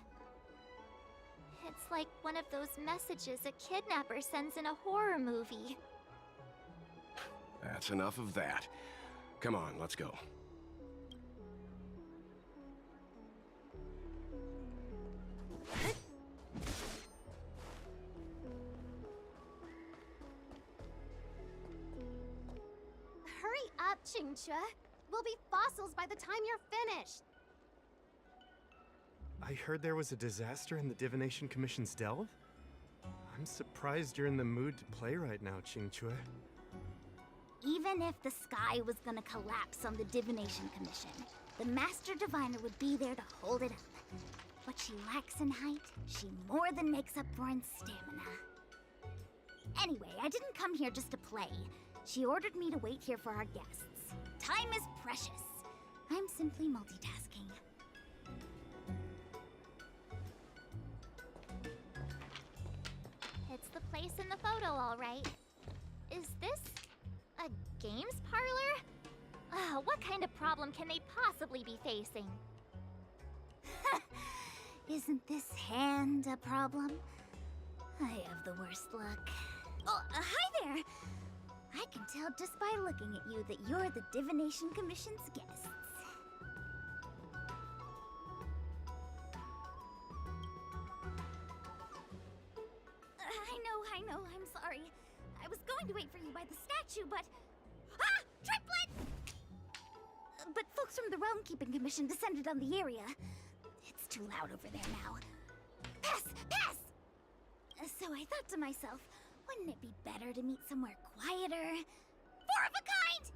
It's like one of those messages a kidnapper sends in a horror movie. That's enough of that. Come on, let's go. Hurry up, Qingque. We'll be fossils by the time you're finished. I heard there was a disaster in the Divination Commission's delve? I'm surprised you're in the mood to play right now, Qingque. Even if the sky was gonna collapse on the Divination Commission, the Master Diviner would be there to hold it up. What she lacks in height, she more than makes up for in stamina. Anyway, I didn't come here just to play. She ordered me to wait here for our guests. Time is precious. I'm simply multitasking. It's the place in the photo, all right. Is this a games parlor? What kind of problem can they possibly be facing? Isn't this hand a problem? I have the worst luck. Oh, hi there! I can tell just by looking at you that you're the Divination Commission's guests. I know, I'm sorry. I was going to wait for you by the statue, but... Ah! Triplet! But folks from the Realm Keeping Commission descended on the area. It's too loud over there now. Pass! Pass! So I thought to myself, wouldn't it be better to meet somewhere quieter? Four of a kind!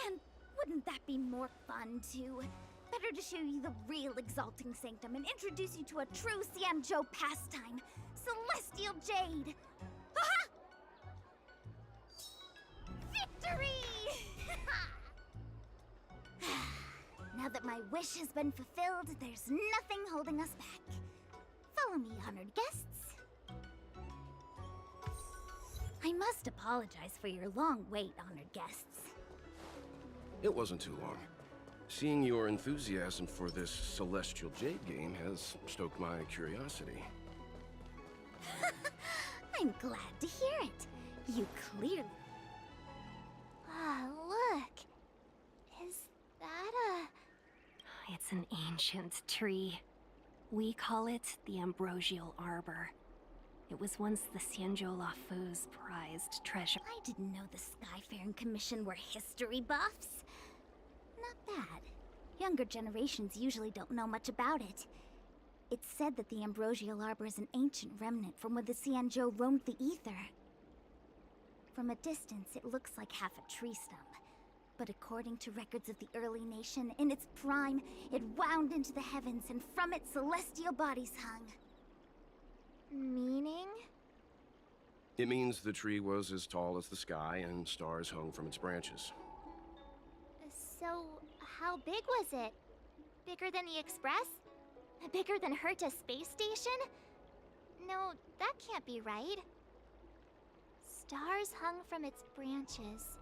And wouldn't that be more fun, too? Better to show you the real Exalting Sanctum and introduce you to a true Xianzhou pastime, Celestial Jade! Aha! Victory! Now that my wish has been fulfilled, there's nothing holding us back. Follow me, honored guests. I must apologize for your long wait, honored guests. It wasn't too long. Seeing your enthusiasm for this Celestial Jade game has stoked my curiosity. I'm glad to hear it. You clearly... Ah, look. Is that a... It's an ancient tree. We call it the Ambrosial Arbor. It was once the Xianzhou Lafu's prized treasure. I didn't know the Skyfaring Commission were history buffs. Not bad. Younger generations usually don't know much about it. It's said that the Ambrosial Arbor is an ancient remnant from when the Xianzhou roamed the ether. From a distance, it looks like half a tree stump. But according to records of the early nation, in its prime, it wound into the heavens and from it celestial bodies hung. Meaning? It means the tree was as tall as the sky and stars hung from its branches. So, how big was it? Bigger than the Express? Bigger than Herta Space Station? No, that can't be right. Stars hung from its branches.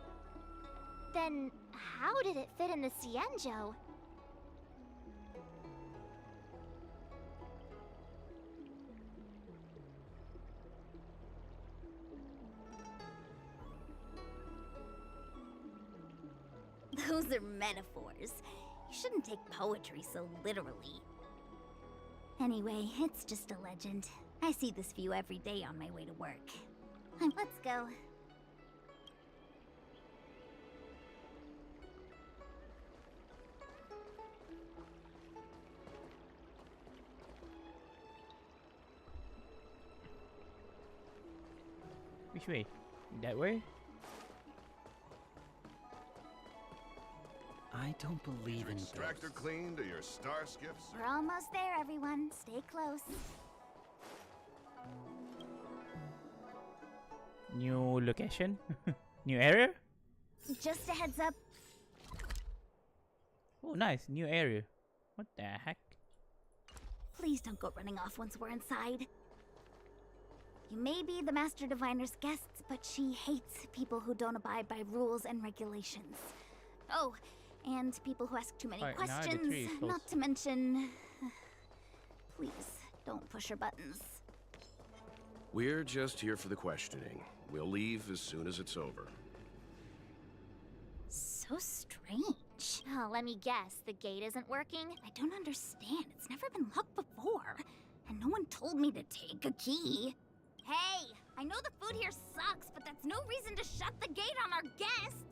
Then, how did it fit in the Xianzhou? Those are metaphors. You shouldn't take poetry so literally. Anyway, it's just a legend. I see this view every day on my way to work. Let's go. Which way? That way? I don't believe in Extractor ghosts. cleaned or your star skiffs? We're almost there, everyone. Stay close. New location? New area? Just a heads up. Oh, nice. New area. What the heck? Please don't go running off once we're inside. You may be the Master Diviner's guests, but she hates people who don't abide by rules and regulations. Oh, and people who ask too many Alright, now the questions, tree is close. not to mention... Please, don't push her buttons. We're just here for the questioning. We'll leave as soon as it's over. So strange. Oh, let me guess, the gate isn't working? I don't understand. It's never been locked before. And no one told me to take a key. Hey, I know the food here sucks, but that's no reason to shut the gate on our guests.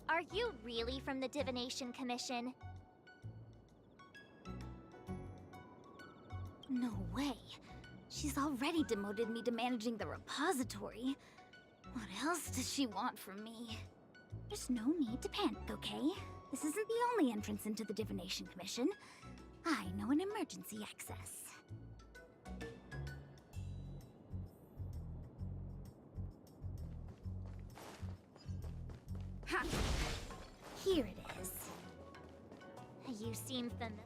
Are you really from the Divination Commission? No way. She's already demoted me to managing the repository. What else does she want from me? There's no need to panic, okay? This isn't the only entrance into the Divination Commission. I know an emergency access. Ha! Here it is. You seem familiar.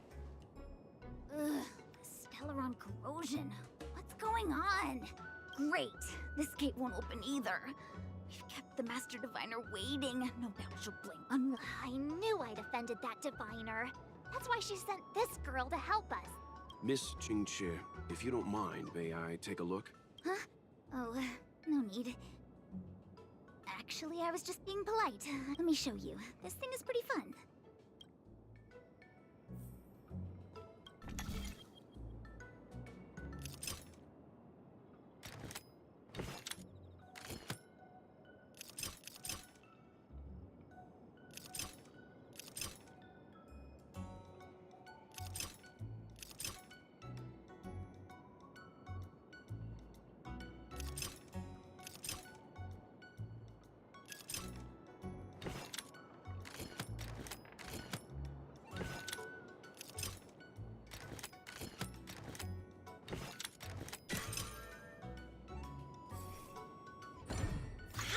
Ugh, Stellaron corrosion. What's going on? Great. This gate won't open either. We've kept the Master Diviner waiting. No doubt she'll blame un- I knew I'd offended that diviner. That's why she sent this girl to help us. Miss Jingqi, if you don't mind, may I take a look? Huh? Oh, no need. Actually, I was just being polite. Let me show you. This thing is pretty fun.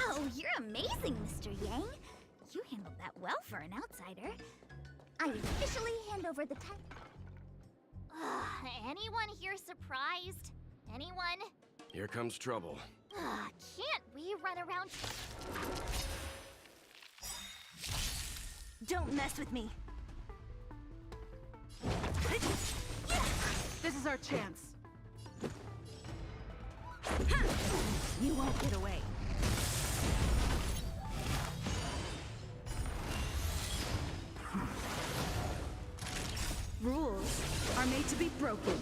Wow, you're amazing, Mr. Yang. You handled that well for an outsider. I officially hand over the title. Anyone here surprised? Anyone? Here comes trouble. Can't we run around? Don't mess with me. This is our chance. You won't get away. Rules are made to be broken.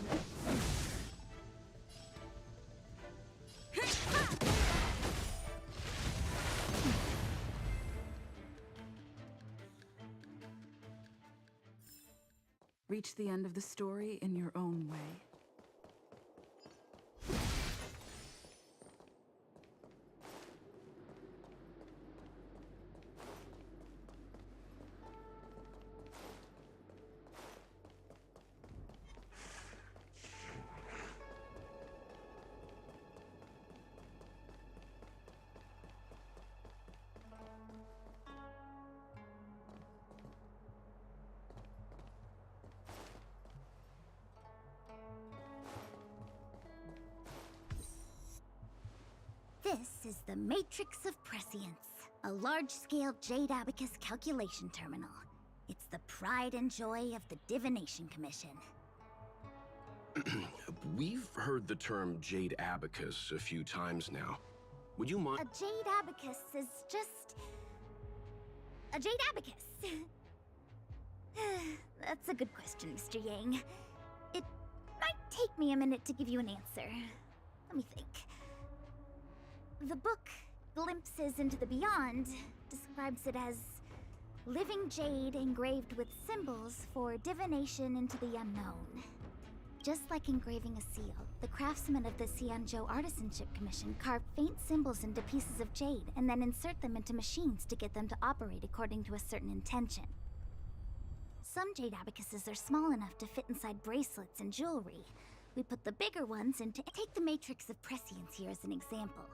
Reach the end of the story in your own way. This is the Matrix of Prescience, a large-scale Jade Abacus calculation terminal. It's the pride and joy of the Divination Commission. We've heard the term Jade Abacus a few times now. Would you mind? A Jade Abacus is just... a Jade Abacus. That's a good question, Mr. Yang. It might take me a minute to give you an answer. Let me think. The book, Glimpses into the Beyond, describes it as living jade engraved with symbols for divination into the unknown. Just like engraving a seal, the craftsmen of the Xianzhou Artisanship Commission carve faint symbols into pieces of jade and then insert them into machines to get them to operate according to a certain intention. Some jade abacuses are small enough to fit inside bracelets and jewelry. We put the bigger ones into... Take the Matrix of Prescience here as an example.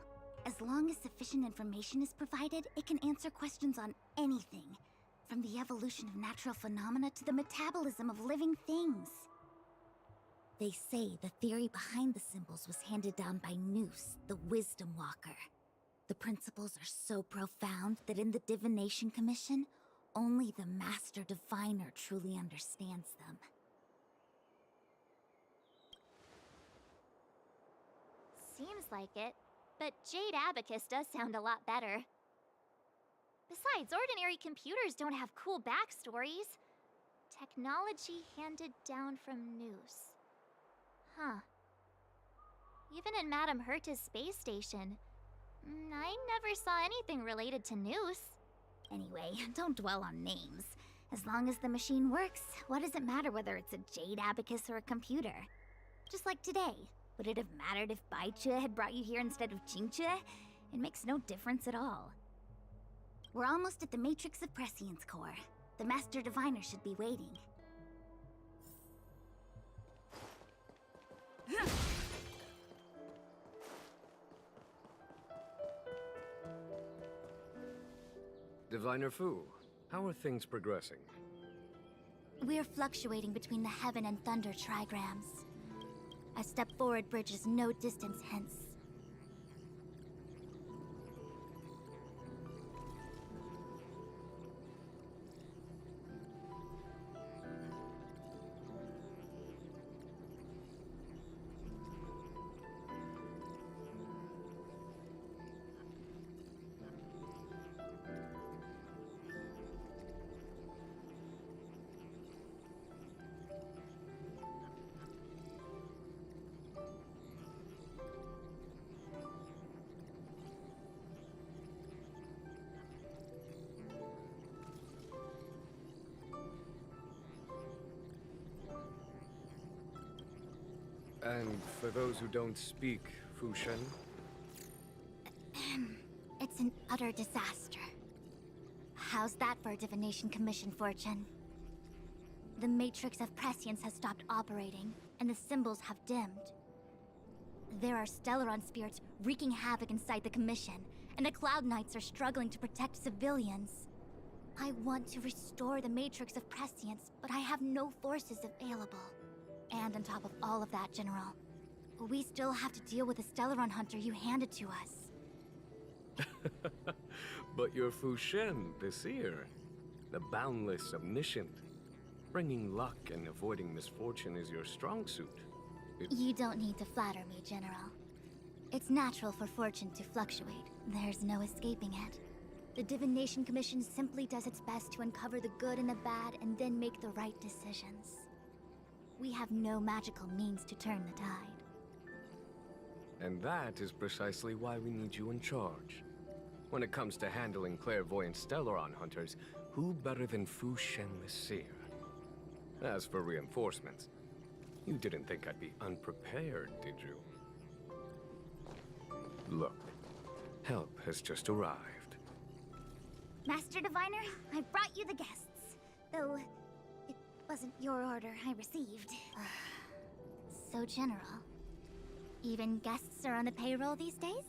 As long as sufficient information is provided, it can answer questions on anything, from the evolution of natural phenomena to the metabolism of living things. They say the theory behind the symbols was handed down by Noose, the Wisdom Walker. The principles are so profound that in the Divination Commission, only the Master Diviner truly understands them. Seems like it, but Jade Abacus does sound a lot better. Besides, ordinary computers don't have cool backstories. Technology handed down from Noose. Huh. Even in Madame Herta's space station, I never saw anything related to Noose. Anyway, don't dwell on names. As long as the machine works, what does it matter whether it's a Jade Abacus or a computer? Just like today. Would it have mattered if Baichue had brought you here instead of Qingchue? It makes no difference at all. We're almost at the Matrix of Prescience core. The Master Diviner should be waiting. Diviner Fu, how are things progressing? We're fluctuating between the Heaven and Thunder trigrams. A step forward bridges no distance hence. And for those who don't speak Fushen? It's an utter disaster. How's that for a Divination Commission fortune? The Matrix of Prescience has stopped operating, and the symbols have dimmed. There are Stellaron spirits wreaking havoc inside the Commission, and the Cloud Knights are struggling to protect civilians. I want to restore the Matrix of Prescience, but I have no forces available. And on top of all of that, General, we still have to deal with the Stellaron hunter you handed to us. But you're Fushen, the seer. The boundless, omniscient. Bringing luck and avoiding misfortune is your strong suit. You don't need to flatter me, General. It's natural for fortune to fluctuate. There's no escaping it. The Divination Commission simply does its best to uncover the good and the bad and then make the right decisions. We have no magical means to turn the tide. And that is precisely why we need you in charge. When it comes to handling clairvoyant Stellaron hunters, who better than Fushen the Seer? As for reinforcements, you didn't think I'd be unprepared, did you? Look, help has just arrived. Master Diviner, I brought you the guests. Though, it wasn't your order I received. So, General, even guests are on the payroll these days?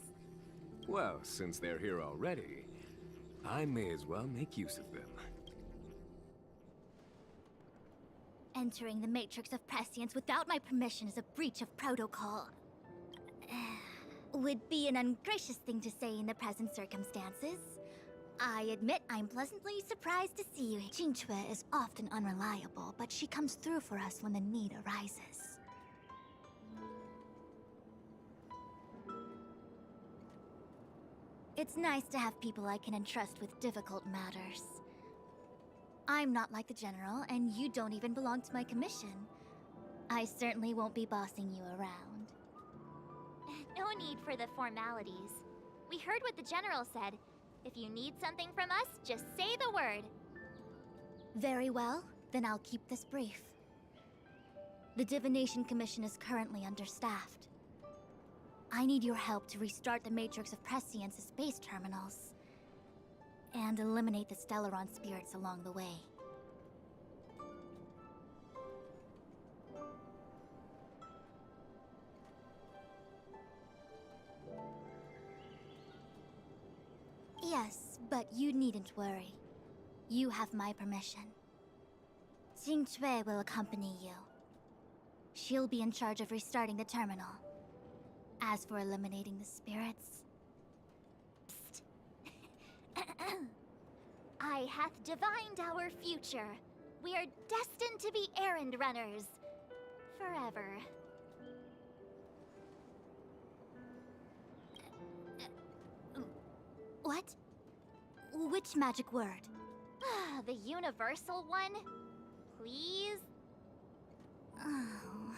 Well, since they're here already, I may as well make use of them. Entering the Matrix of Prescience without my permission is a breach of protocol. Would be an ungracious thing to say in the present circumstances. I admit I'm pleasantly surprised to see you. Qingchue is often unreliable, but she comes through for us when the need arises. It's nice to have people I can entrust with difficult matters. I'm not like the General, and you don't even belong to my commission. I certainly won't be bossing you around. No need for the formalities. We heard what the General said. If you need something from us, just say the word. Very well, then I'll keep this brief. The Divination Commission is currently understaffed. I need your help to restart the Matrix of Prescience's space terminals, and eliminate the Stellaron spirits along the way. Yes, but you needn't worry. You have my permission. Qingchue will accompany you. She'll be in charge of restarting the terminal. As for eliminating the spirits... Psst. I hath divined our future. We are destined to be errand runners. Forever. What? Which magic word? The universal one? Please? Oh.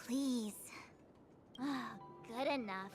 Please. Good enough.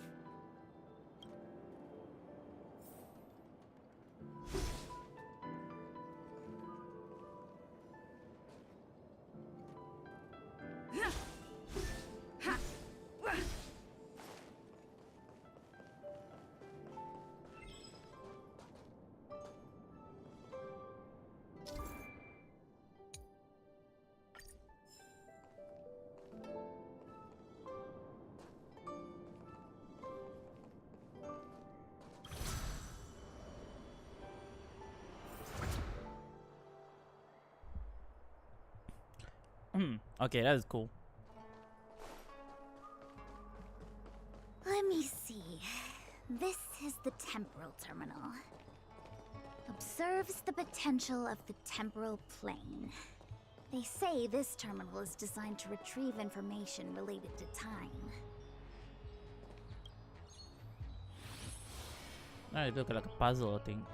Okay, that is cool. Let me see. This is the temporal terminal. Observes the potential of the temporal plane. They say this terminal is designed to retrieve information related to time. It looked like a puzzle thing.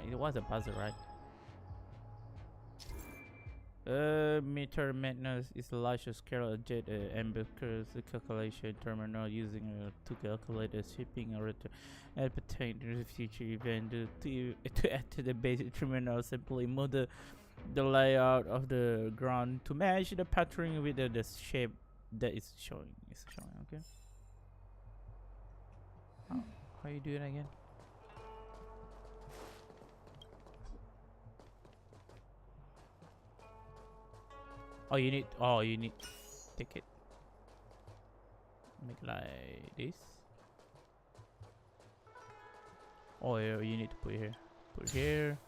It was a puzzle, right? Meter madness is the largest scale jet ambiguous calculation terminal using to calculate the shipping or and pertain to the future event to add to the basic terminal. Simply move the layout of the ground to match the pattern with the shape that is showing. Okay. How you do it again? You need ticket. Make like this. Yeah, you need to put here. Put here.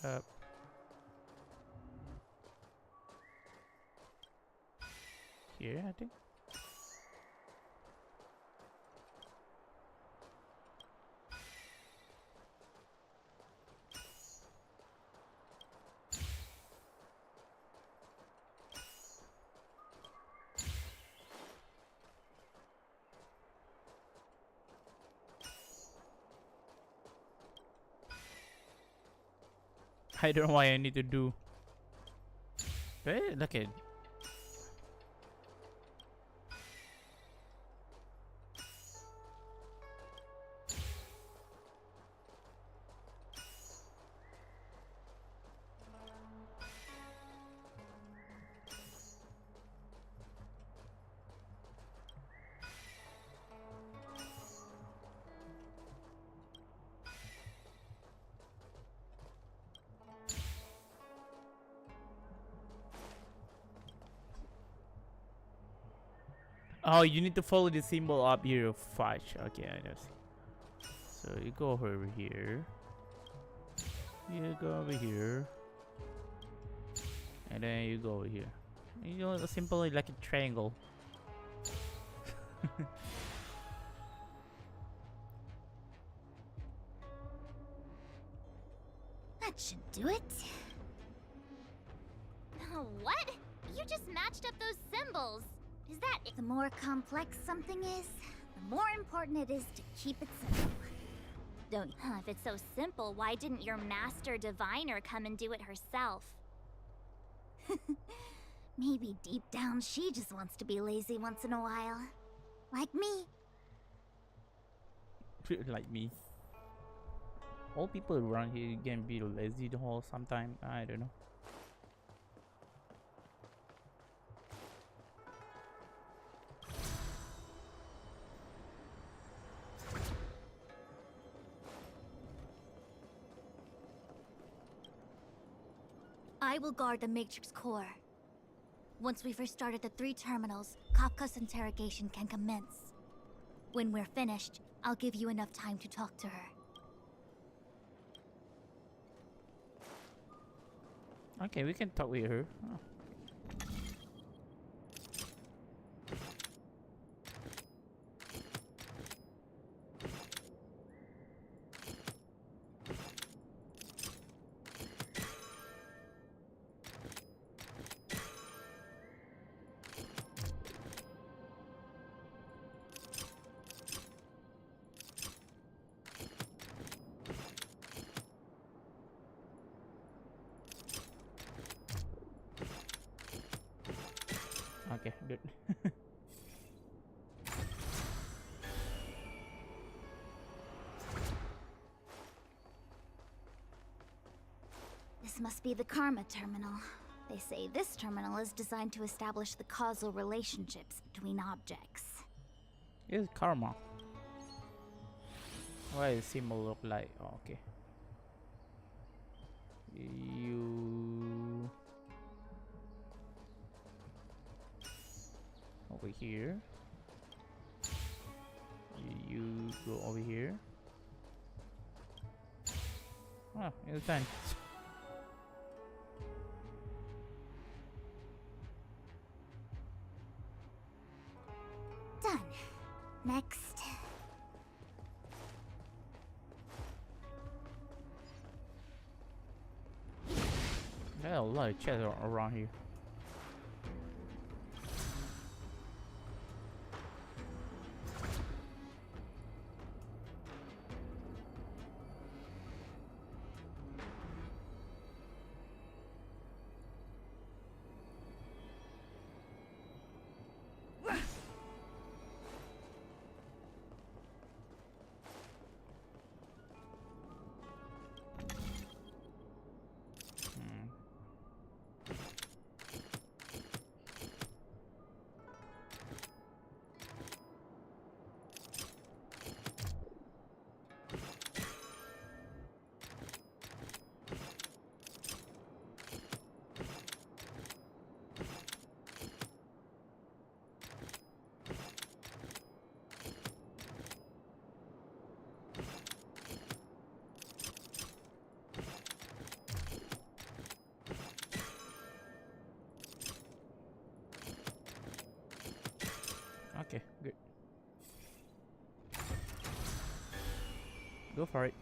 Up. Here, I think. I don't know why I need to do. Look at. You need to follow the symbol up here of fudge. Okay, I know. So you go over here. You go over here. And then you go over here. You know, simply like a triangle. That should do it. What? You just matched up those symbols. Is that it? The more complex something is, the more important it is to keep it simple. Don't. If it's so simple, why didn't your master diviner come and do it herself? Maybe deep down she just wants to be lazy once in a while. Like me. Like me. All people around here can be lazy the whole sometime. I don't know. I will guard the Matrix core. Once we've restarted the 3 terminals, Kafka's interrogation can commence. When we're finished, I'll give you enough time to talk to her. Okay, we can talk with her. Oh. Okay, good. This must be the Karma Terminal. They say this terminal is designed to establish the causal relationships between objects. Here's karma. What does symbol look like? Oh, okay. You over here. You go over here. Oh, it's done. Done. Next. There are a lot of chests around here. Okay, good. Go for it.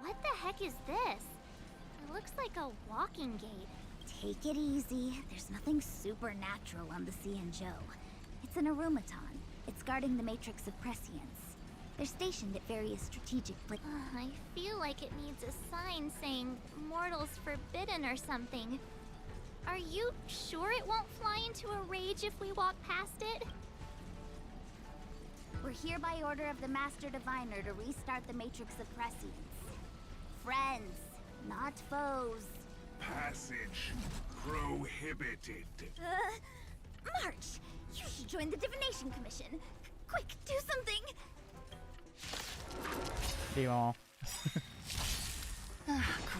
What the heck is this? It looks like a walking gate. Take it easy. There's nothing supernatural on the Xianzhou. It's an Arumaton. It's guarding the matrix of prescience. They're stationed at various strategic places. I feel like it needs a sign saying mortals forbidden or something. Are you sure it won't fly into a rage if we walk past it? We're here by order of the Master Diviner to restart the matrix of prescience. Friends, not foes. Passage prohibited. March! You should join the Divination Commission. Quick, do something! Demon.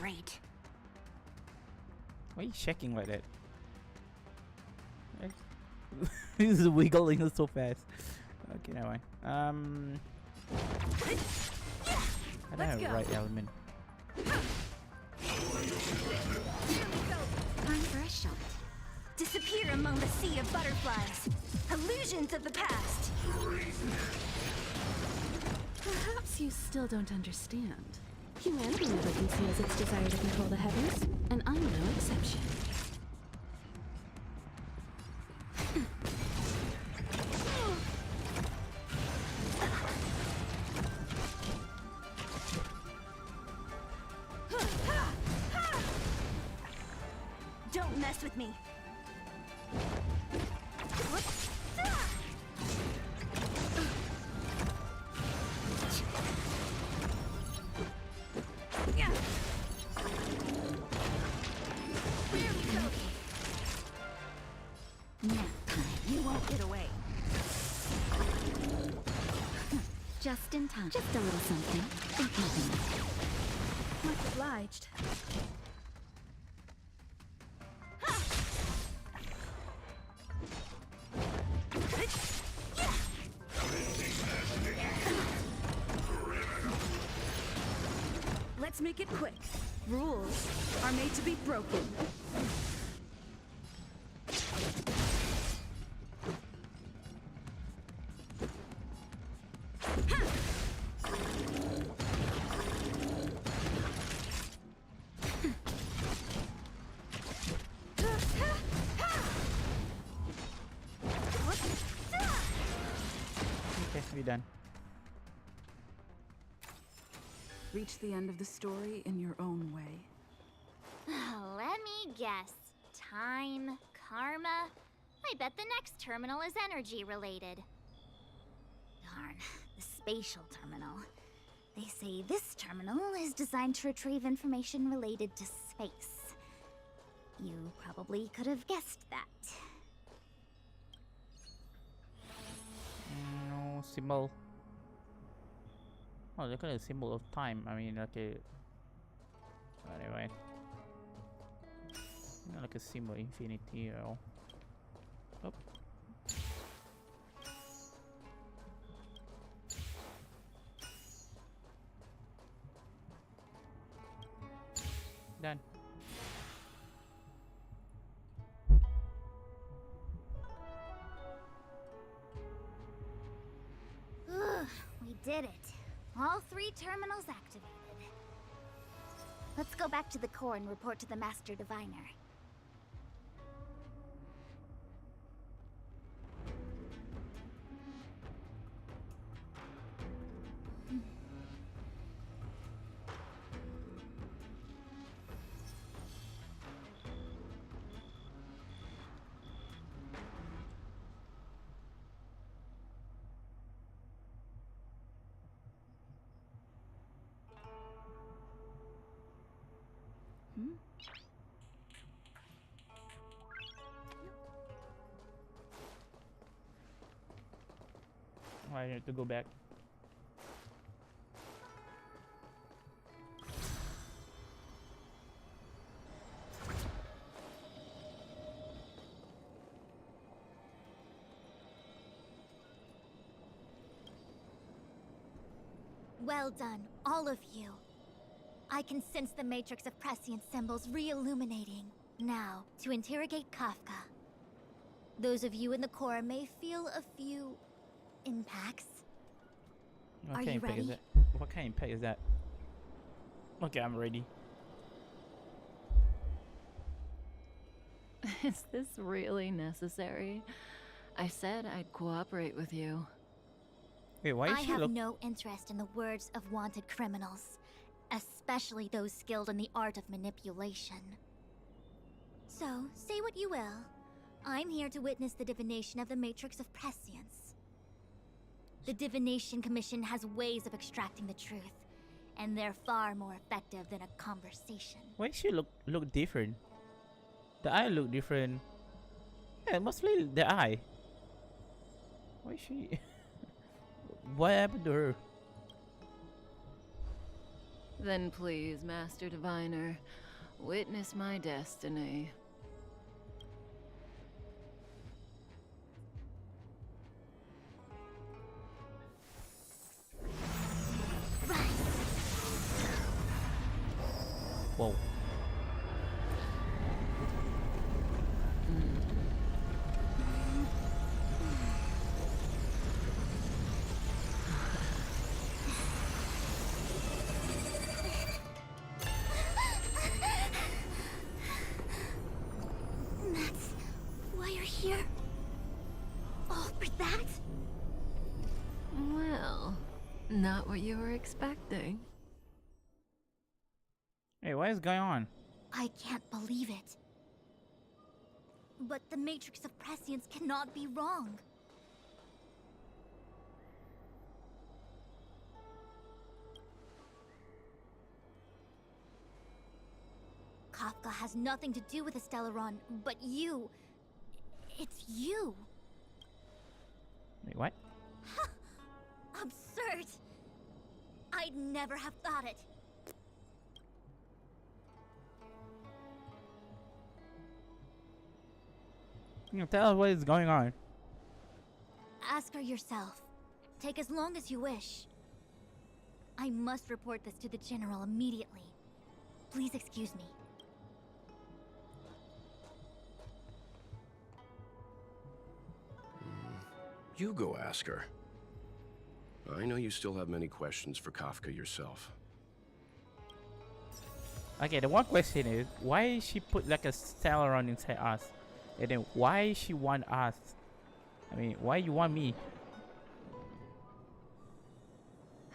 Great. Why are you shaking like that? He's wiggling so fast. Okay, never mind. I don't have the right element. Time for a shot. Disappear among the sea of butterflies. Illusions of the past. Perhaps you still don't understand. Humanity never conceals its desire to control the heavens, and I'm no exception. Don't mess with me. You won't get away. Just in time. Just a little something. Think nothing. Much obliged. Let's make it quick. Rules are made to be broken. Okay, we're done. Reach the end of the story in your own way. Let me guess. Time, karma. I bet the next terminal is energy related. Darn, the spatial terminal. They say this terminal is designed to retrieve information related to space. You probably could have guessed that. No symbol. Oh, look at a symbol of time. I mean, like a. Anyway. Not like a symbol of infinity or. Oh. Done. Ugh, we did it. All 3 terminals activated. Let's go back to the core and report to the Master Diviner. I have to go back. Well done, all of you. I can sense the matrix of prescient symbols re-illuminating. Now, to interrogate Kafka. Those of you in the core may feel a few impacts. What Are kind you of impact is ready? that? What kind of impact is that? Okay, I'm ready. Is this really necessary? I said I'd cooperate with you. Wait, why I is she have look? no interest in the words of wanted criminals, especially those skilled in the art of manipulation. So, say what you will. I'm here to witness the divination of the Matrix of Prescience. The Divination Commission has ways of extracting the truth, and they're far more effective than a conversation. Why she look different? The eye look different. Yeah, mostly the eye. Why is she? What happened to her? Then please, Master Diviner, witness my destiny. Whoa. That's why you're here? All for that? Well, not what you were expecting. Hey, what is going on? I can't believe it. But the Matrix of Prescience cannot be wrong. Kafka has nothing to do with the Stellaron, but you... It's you. Wait, what? Absurd. I'd never have thought it. You know, tell us what is going on. Ask her yourself. Take as long as you wish. I must report this to the General immediately. Please excuse me. You go ask her. I know you still have many questions for Kafka yourself. Okay, the one question is, why she put like a Stellaron inside us? And then why she want us? I mean, why you want me?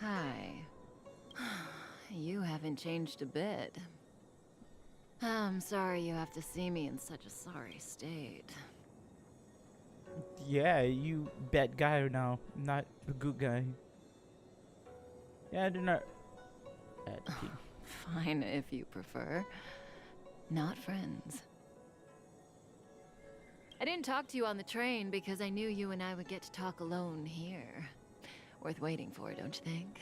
Hi. You haven't changed a bit. I'm sorry you have to see me in such a sorry state. Yeah, you bad guy now, not a good guy. Yeah, they're not. Fine if you prefer. Not friends. I didn't talk to you on the train because I knew you and I would get to talk alone here. Worth waiting for, don't you think?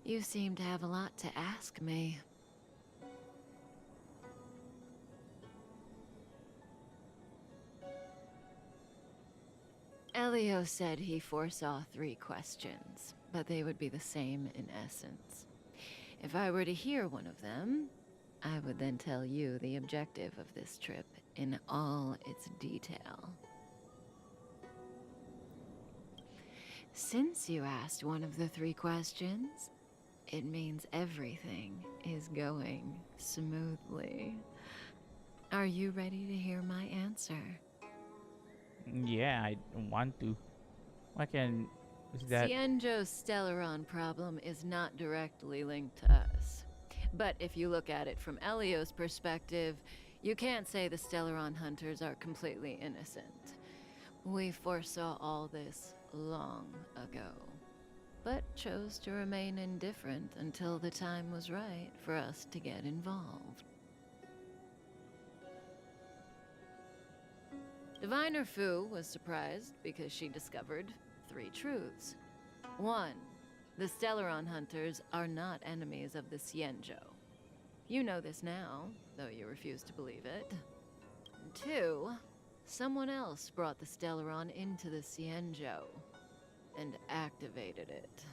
You seem to have a lot to ask me. Elio said he foresaw 3 questions, but they would be the same in essence. If I were to hear one of them, I would then tell you the objective of this trip in all its detail. Since you asked one of the 3 questions, it means everything is going smoothly. Are you ready to hear my answer? Yeah, I want to. Why can is that? Cienjo's Stellaron problem is not directly linked to us. But if you look at it from Elio's perspective, you can't say the Stellaron hunters are completely innocent. We foresaw all this long ago, but chose to remain indifferent until the time was right for us to get involved. Diviner Fu was surprised because she discovered 3 truths. 1. The Stellaron hunters are not enemies of the Cienjo. You know this now, though you refuse to believe it. 2. Someone else brought the Stellaron into the Cienjo and activated it.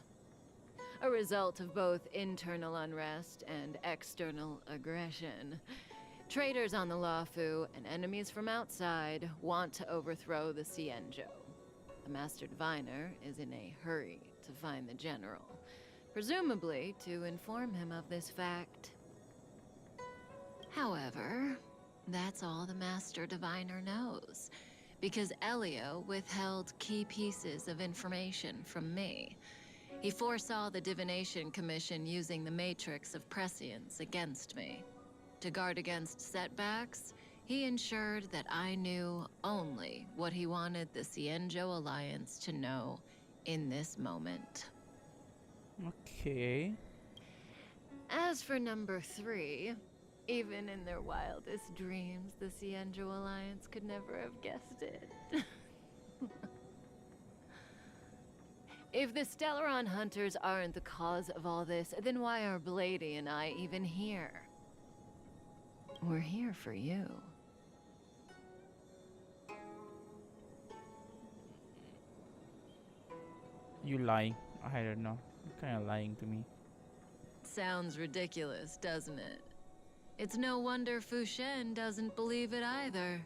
A result of both internal unrest and external aggression. Traitors on the Luofu and enemies from outside want to overthrow the Cienjo. The Master Diviner is in a hurry to find the General, presumably to inform him of this fact. However, that's all the Master Diviner knows, because Elio withheld key pieces of information from me. He foresaw the Divination Commission using the Matrix of Prescience against me. To guard against setbacks, he ensured that I knew only what he wanted the Cienjo Alliance to know in this moment. Okay. As for number 3, even in their wildest dreams, the Cienjo Alliance could never have guessed it. If the Stellaron hunters aren't the cause of all this, then why are Blady and I even here? We're here for you. You lying? I don't know. You're kind of lying to me. Sounds ridiculous, doesn't it? It's no wonder Fu Shen doesn't believe it either.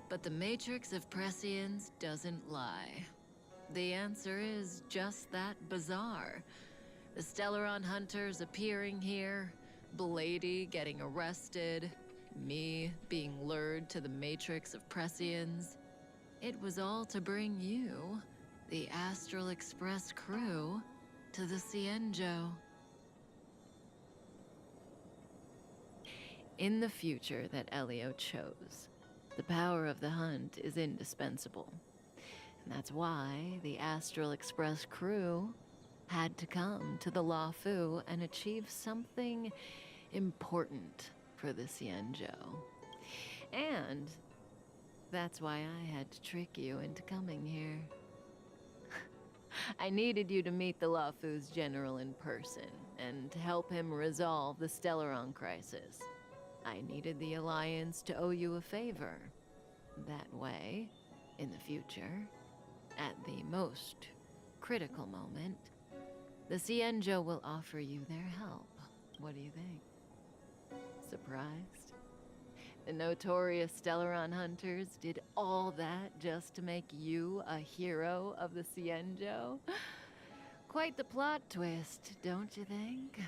But the Matrix of Prescience doesn't lie. The answer is just that bizarre. The Stellaron hunters appearing here, Blady getting arrested, me being lured to the Matrix of Prescience. It was all to bring you, the Astral Express crew, to the Cienjo. In the future that Elio chose, the power of the hunt is indispensable. And that's why the Astral Express crew had to come to the Luofu and achieve something important for the Cienjo. And that's why I had to trick you into coming here. I needed you to meet the Luofu's general in person and to help him resolve the Stellaron crisis. I needed the Alliance to owe you a favor. That way, in the future, at the most critical moment, the Cienjo will offer you their help. What do you think? Surprised? The notorious Stellaron hunters did all that just to make you a hero of the Cienjo? Quite the plot twist, don't you think?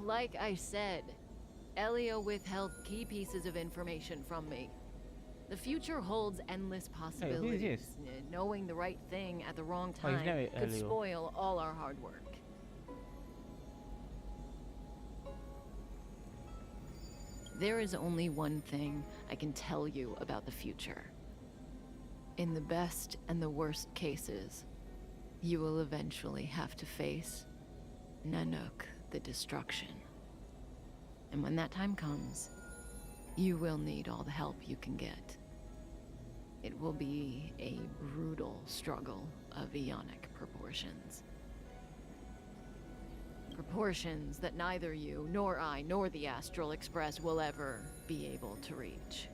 Like I said, Elio withheld key pieces of information from me. The future holds endless possibilities. Hey, who is this? Knowing the right thing at the wrong Oh, his time name is could Elio. spoil all our hard work. There is only one thing I can tell you about the future. In the best and the worst cases, you will eventually have to face Nanook the Destruction. And when that time comes, you will need all the help you can get. It will be a brutal struggle of Ionic proportions. Proportions that neither you, nor I, nor the Astral Express will ever be able to reach.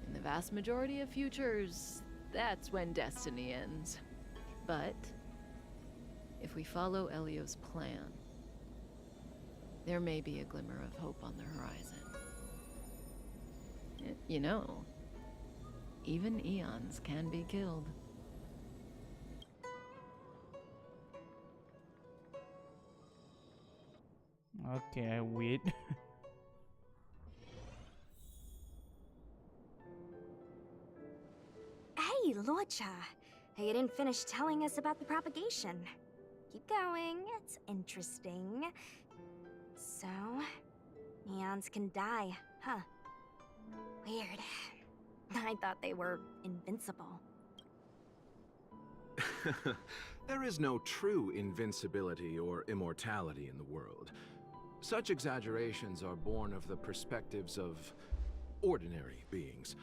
In the vast majority of futures, that's when destiny ends. But if we follow Elio's plan, there may be a glimmer of hope on the horizon. You know, even eons can be killed. Okay, I wait. Hey, Lorcha. You didn't finish telling us about the propagation. Keep going, it's interesting. So, neons can die, huh? Weird. I thought they were invincible. There is no true invincibility or immortality in the world. Such exaggerations are born of the perspectives of ordinary beings.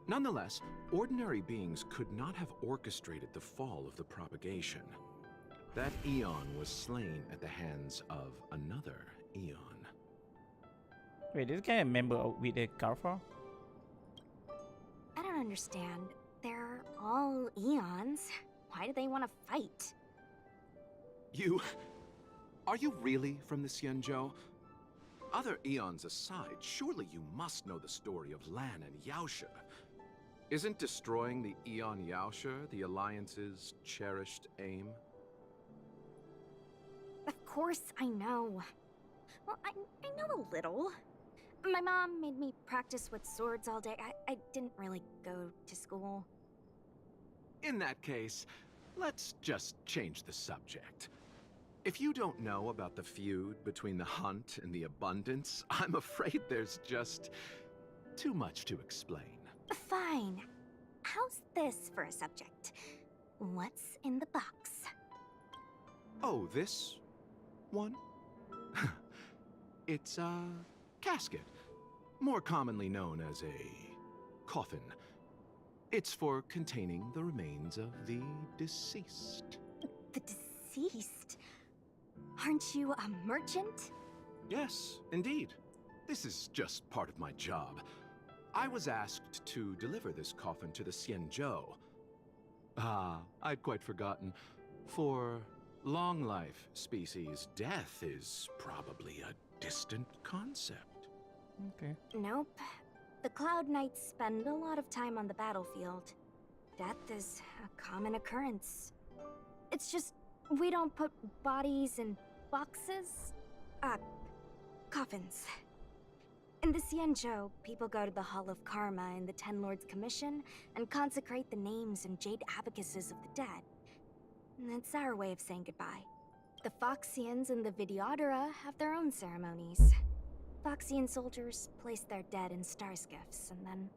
Nonetheless, ordinary beings could not have orchestrated the fall of the propagation. That eon was slain at the hands of another eon. Wait, this guy a member with the Carrefour? I don't understand. They're all eons. Why do they want to fight? Are you really from the Xianzhou? Other eons aside, surely you must know the story of Lan and Yaoshe. Isn't destroying the Eon Yaoshe the Alliance's cherished aim? Of course I know. Well, I know a little. My mom made me practice with swords all day. I didn't really go to school. In that case, let's just change the subject. If you don't know about the feud between the Hunt and the Abundance, I'm afraid there's just too much to explain. Fine. How's this for a subject? What's in the box? Oh, this one? It's a casket, more commonly known as a coffin. It's for containing the remains of the deceased. The deceased? Aren't you a merchant? Yes, indeed. This is just part of my job. I was asked to deliver this coffin to the Xianzhou. I'd quite forgotten. For long life species, death is probably a distant concept. Okay. Nope. The Cloud Knights spend a lot of time on the battlefield. Death is a common occurrence. It's just, we don't put bodies in boxes. Coffins. In the Xianzhou, people go to the Hall of Karma in the Ten Lords Commission and consecrate the names and jade abacuses of the dead. It's our way of saying goodbye. The Foxians and the Videodora have their own ceremonies. Foxian soldiers place their dead in star skiffs and then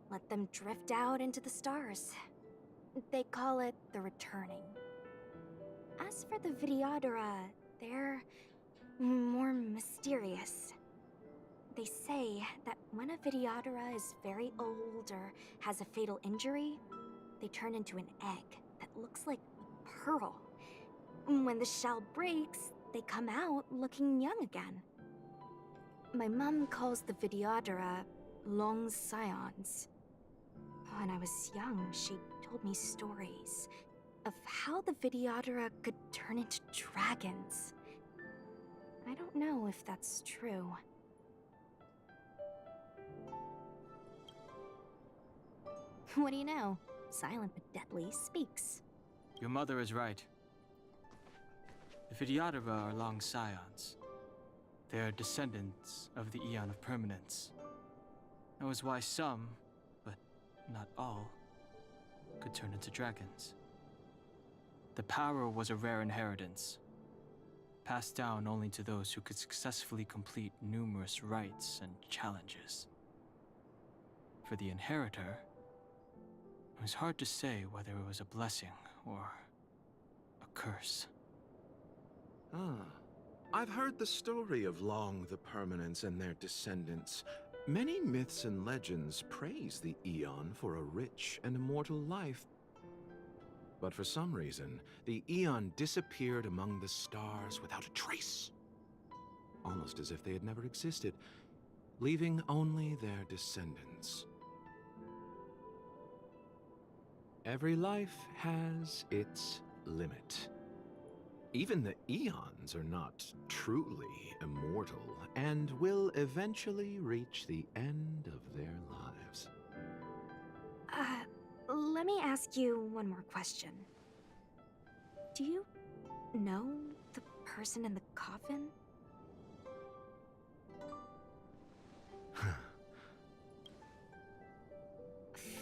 let them drift out into the stars. They call it the returning. As for the Videodora, they're more mysterious. They say that when a Videodora is very old or has a fatal injury, they turn into an egg that looks like a pearl. When the shell breaks, they come out looking young again. My mom calls the Videodora long scions. When I was young, she told me stories of how the Videodora could turn into dragons. I don't know if that's true. What do you know? Silent but deadly speaks. Your mother is right. The Videodora are long scions. They are descendants of the Eon of Permanence. That was why some, but not all, could turn into dragons. The power was a rare inheritance. passed down only to those who could successfully complete numerous rites and challenges. For the inheritor, it was hard to say whether it was a blessing or a curse. Ah, I've heard the story of Long the Permanents and their descendants. Many myths and legends praise the Eon for a rich and immortal life. But for some reason, the Eon disappeared among the stars without a trace. Almost as if they had never existed, leaving only their descendants. Every life has its limit. Even the Eons are not truly immortal and will eventually reach the end of their lives. Let me ask you one more question. Do you know the person in the coffin?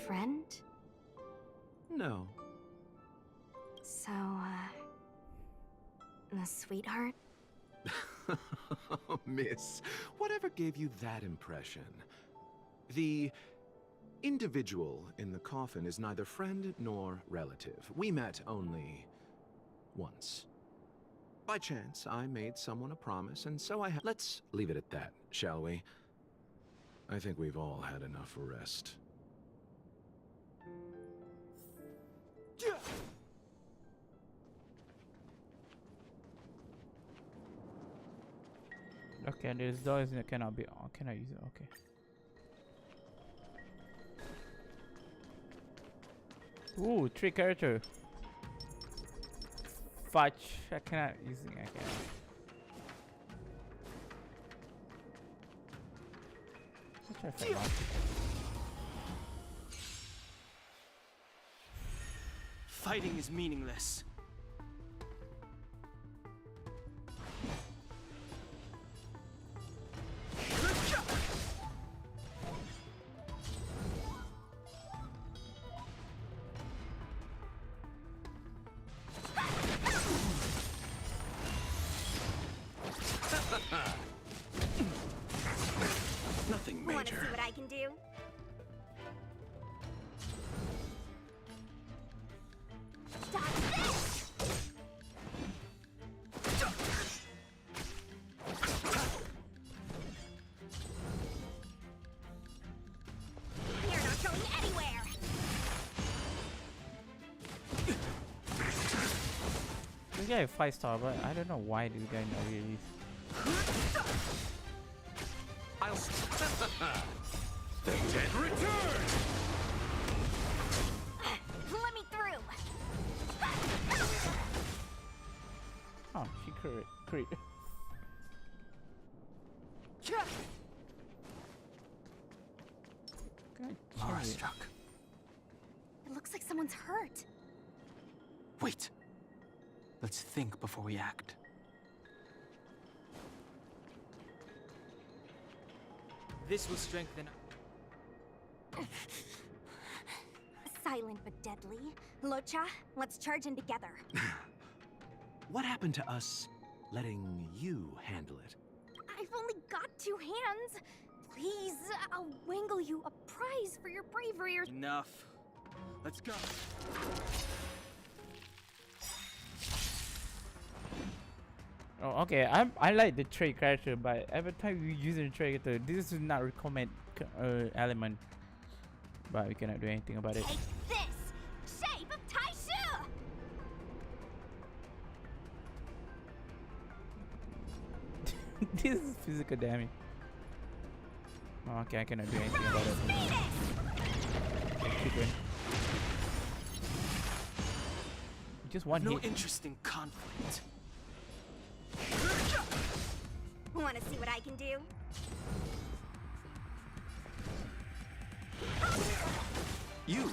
Friend? No. So, a sweetheart? Miss, whatever gave you that impression? The individual in the coffin is neither friend nor relative. We met only once. By chance, I made someone a promise, and so I Let's leave it at that, shall we? I think we've all had enough rest. Okay, there's doors that cannot be. Oh, cannot use it. Okay. Ooh, 3 character. Fudge. I cannot use it. I can't. Let's try fudge. Fighting is meaningless. Nothing Wanna major. see what I can do? Dodge this! You're not going anywhere! This guy is 5-star, but I don't know why this guy not really. The dead return! Let me through! Oh, she crit. Mara struck. It looks like someone's hurt. Wait. Let's think before we act. This will strengthen. Silent but deadly. Locha, let's charge in together. What happened to us letting you handle it? I've only got 2 hands. Please, I'll wangle you a prize for your bravery or— Enough. Let's go. Oh, okay. I like the trade character, but every time you use a trade character, this is not recommend element. But we cannot do anything about it. Take this! Shape of Taishu! This is physical damage. Oh, okay, I cannot do anything about it. Keep going. Just one No hit. interest in conflict. Wanna see what I can do? You!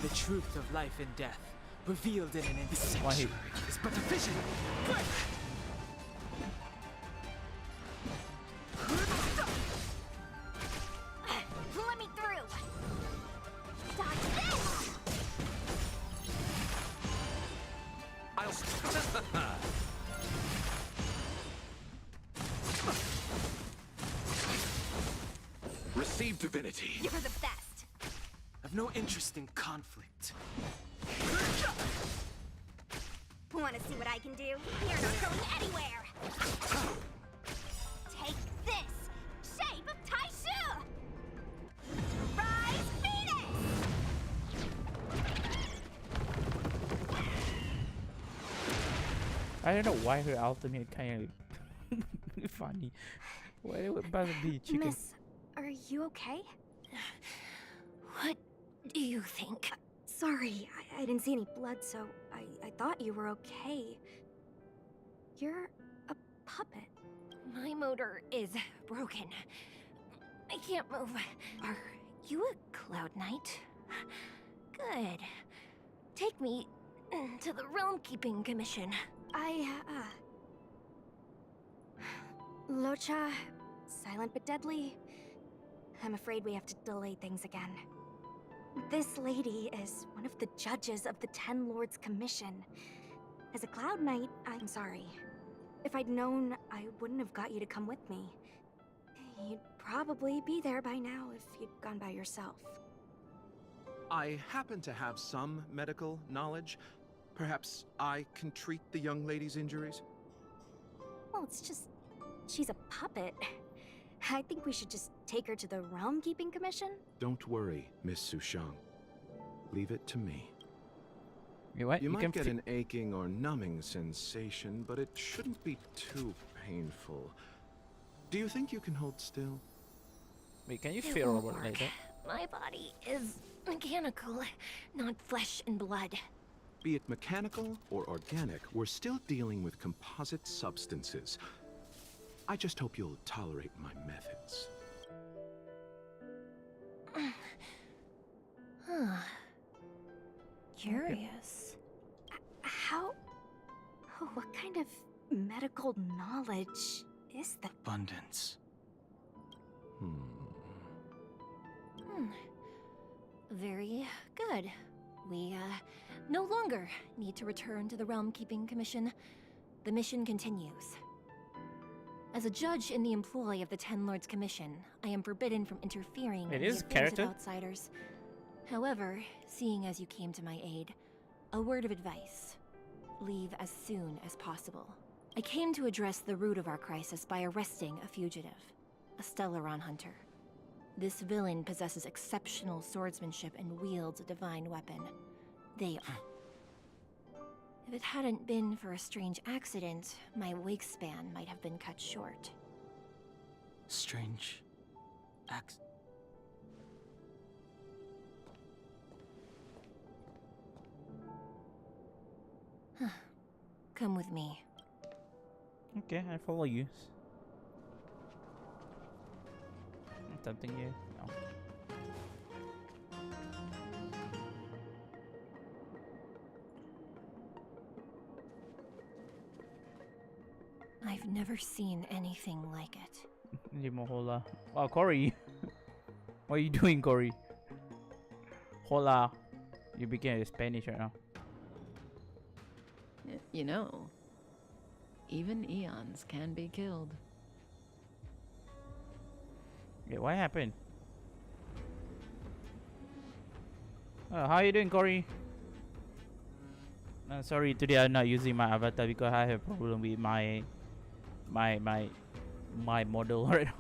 The truth of life and death, revealed in an instant, One hit. is but a vision. Quick! Let me through! Dodge this! believe divinity. You're the best. I've no interest in conflict. Want to see what I can do? You're not going anywhere. Take this, shape of Taishu. Rise, Venus. I don't know why her ultimate kind of funny. Why would Buzz be chicken? Miss, are you okay? What do you think? Sorry, I didn't see any blood, so I thought you were okay. You're a puppet. My motor is broken. I can't move. Are you a Cloud Knight? Good. Take me to the Realm Keeping Commission. Locha, silent but deadly. I'm afraid we have to delay things again. This lady is one of the judges of the Ten Lords Commission. As a Cloud Knight, I'm sorry. If I'd known, I wouldn't have got you to come with me. You'd probably be there by now if you'd gone by yourself. I happen to have some medical knowledge. Perhaps I can treat the young lady's injuries? Well, it's just... she's a puppet. I think we should just take her to the Realm Keeping Commission? Don't worry, Miss Sushang. Leave it to me. What? You might get an aching or numbing sensation, but it shouldn't be too painful. Do you think you can hold still? Wait, can you It feel a won't robot like work. that? My body is mechanical, not flesh and blood. Be it mechanical or organic, we're still dealing with composite substances. I just hope you'll tolerate my methods. Huh. Curious. How... what kind of medical knowledge is that? Abundance. Very good. We, no longer need to return to the Realm Keeping Commission. The mission continues. As a judge in the employ of the Ten Lords Commission, I am forbidden from interfering in the is affairs of character? outsiders. However, seeing as you came to my aid, a word of advice. Leave as soon as possible. I came to address the root of our crisis by arresting a fugitive, a Stellaron hunter. This villain possesses exceptional swordsmanship and wields a divine weapon. They... If it hadn't been for a strange accident, my wakespan might have been cut short. Strange. Come with me. Okay, I follow you. Something here? No. I've never seen anything like it. Hindi mo hola. Wow, Cory. What are you doing, Cory? Hola. You became Spanish right now. You know, even eons can be killed. Yeah, what happened? How are you doing, Cory? Sorry, today I'm not using my avatar because I have a problem with my model right now.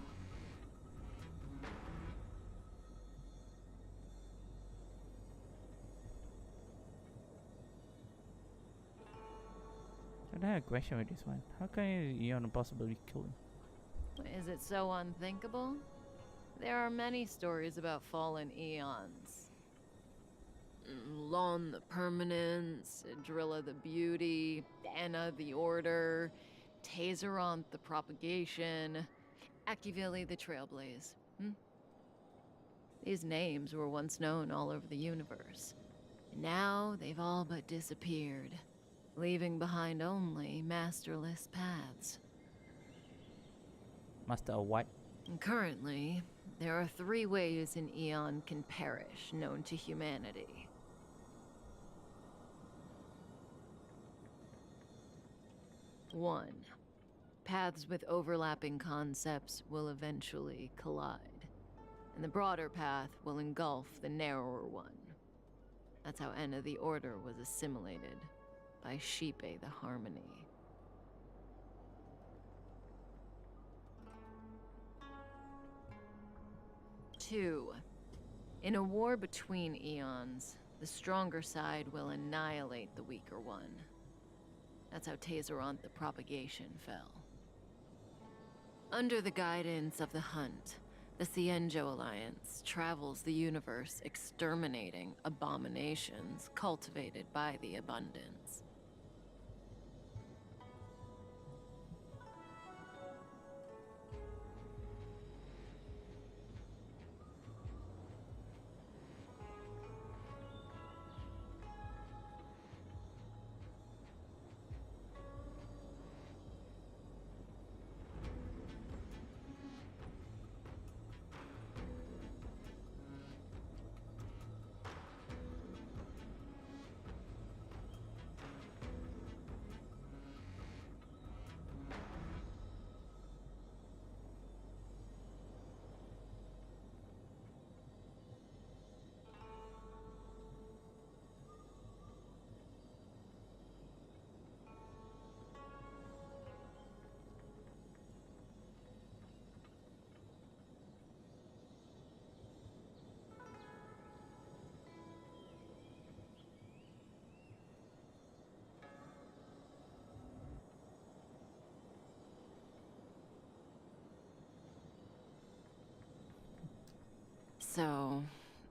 I have a question with this one. How can you possibly kill him? Is it so unthinkable? There are many stories about fallen eons. Lon the Permanence, Drilla the Beauty, Anna the Order, Tazeronth the Propagation, Akivili the Trailblaze. These names were once known all over the universe. Now they've all but disappeared, leaving behind only masterless paths. Master of what? Currently, there are 3 ways an eon can perish known to humanity. One, paths with overlapping concepts will eventually collide. and the broader path will engulf the narrower one. That's how Enna the Order was assimilated, by Sheepe the Harmony. Two, in a war between eons, the stronger side will annihilate the weaker one. That's how Tazeronth the Propagation fell. Under the guidance of the Hunt, the Cienjo Alliance travels the universe exterminating abominations cultivated by the Abundance. So,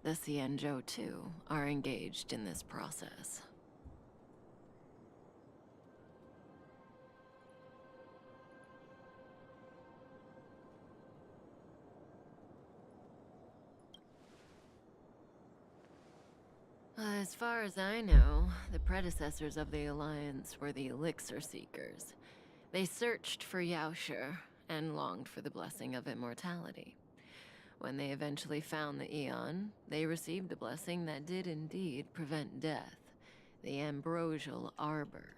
the Cienjo, too, are engaged in this process. As far as I know, the predecessors of the Alliance were the Elixir Seekers. They searched for Yaoshe and longed for the blessing of immortality. When they eventually found the Eon, they received a blessing that did indeed prevent death, the Ambrosial Arbor.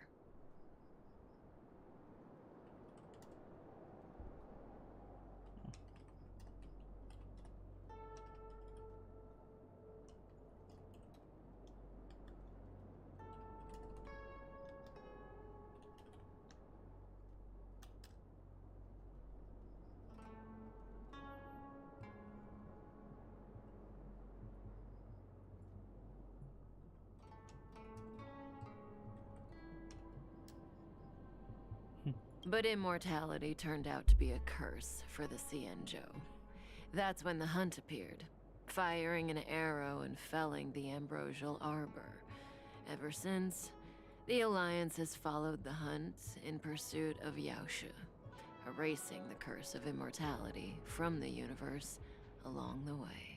But immortality turned out to be a curse for the Cienjo. That's when the Hunt appeared, firing an arrow and felling the Ambrosial Arbor. Ever since, the Alliance has followed the Hunt in pursuit of Yaoshe, erasing the curse of immortality from the universe along the way.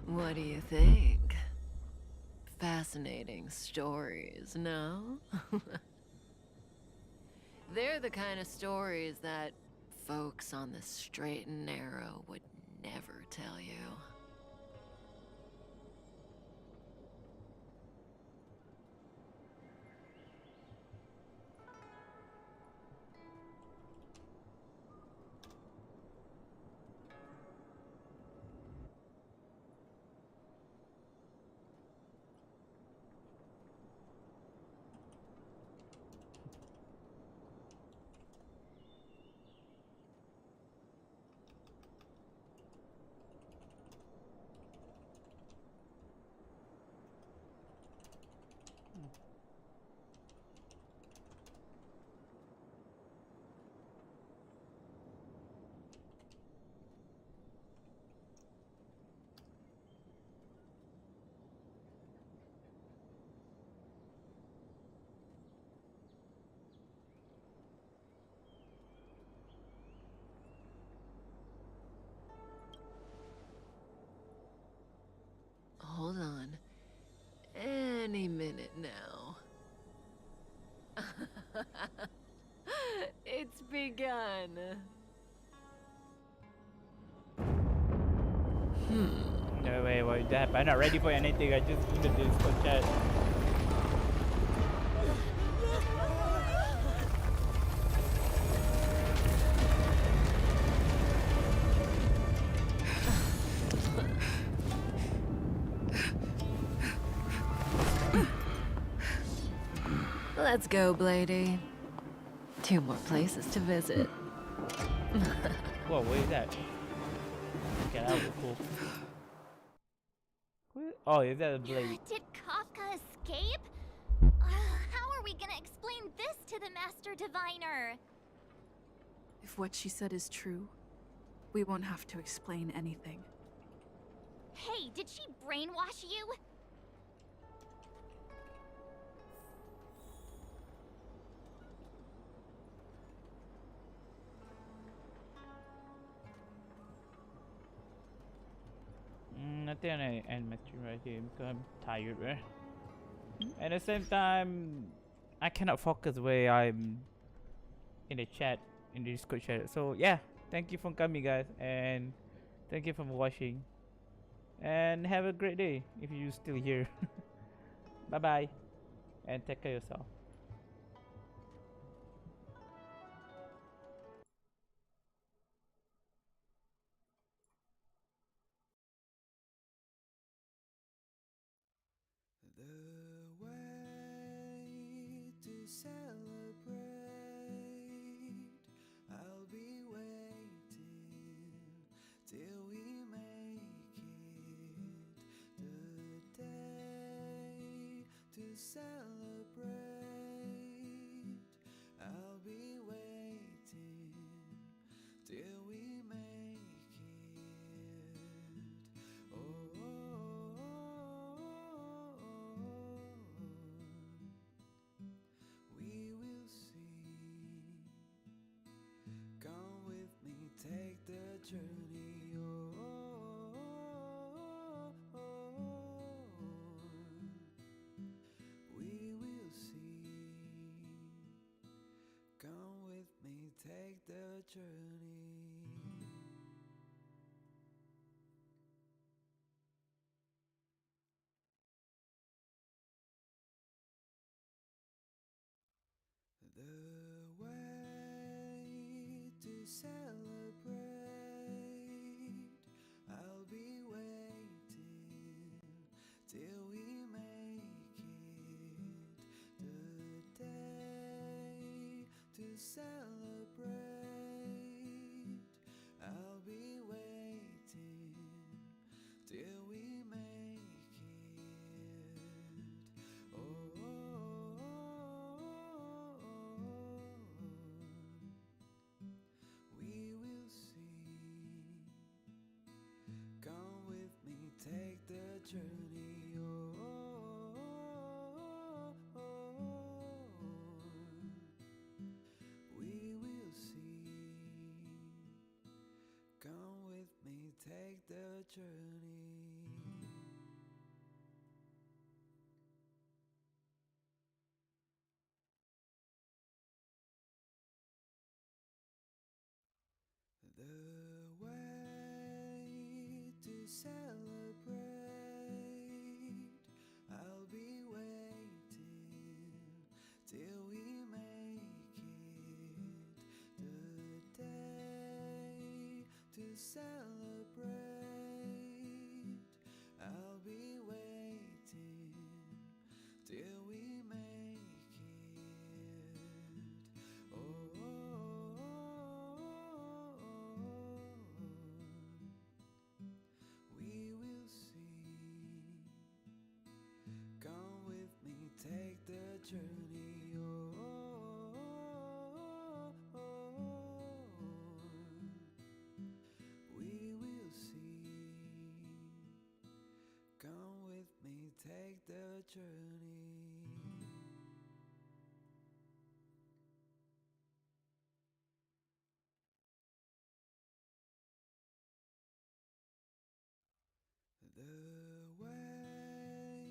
What do you think? Fascinating stories, no? They're the kind of stories that folks on the straight and narrow would never tell you. Hold on. Any minute now. begun. No way, what that? I'm not ready for anything. I just need the Discord chat. Let's go, Blady. 2 more places to visit. Whoa, what is that? Okay, that was cool. Oh, is that a blade? Did Kafka escape? How are we gonna explain this to the Master Diviner? If what she said is true, we won't have to explain anything. Hey, did she brainwash you? I think I end my stream right here because I'm tired, right? At the same time, I cannot focus where I'm in the chat, in the Discord chat. So yeah, thank you for coming, guys, and thank you for watching. And have a great day if you're still here. Bye bye, and take care of yourself. The way to celebrate, I'll be waiting till we make it. The day to celebrate, I'll be waiting till we make it. We will see. Come with me, take the journey. We will see. Come with me, take the journey. The way to celebrate, I'll be waiting till we make it. The day to celebrate, I'll be waiting till we make it. We will see. Come with me, take the journey. We will see. Come with me, take the journey. The way to celebrate, I'll be waiting till we make it. The day to celebrate, I'll be waiting till we make it. We will see. Come with me, take the journey. We will see. Come with me, take the journey. The way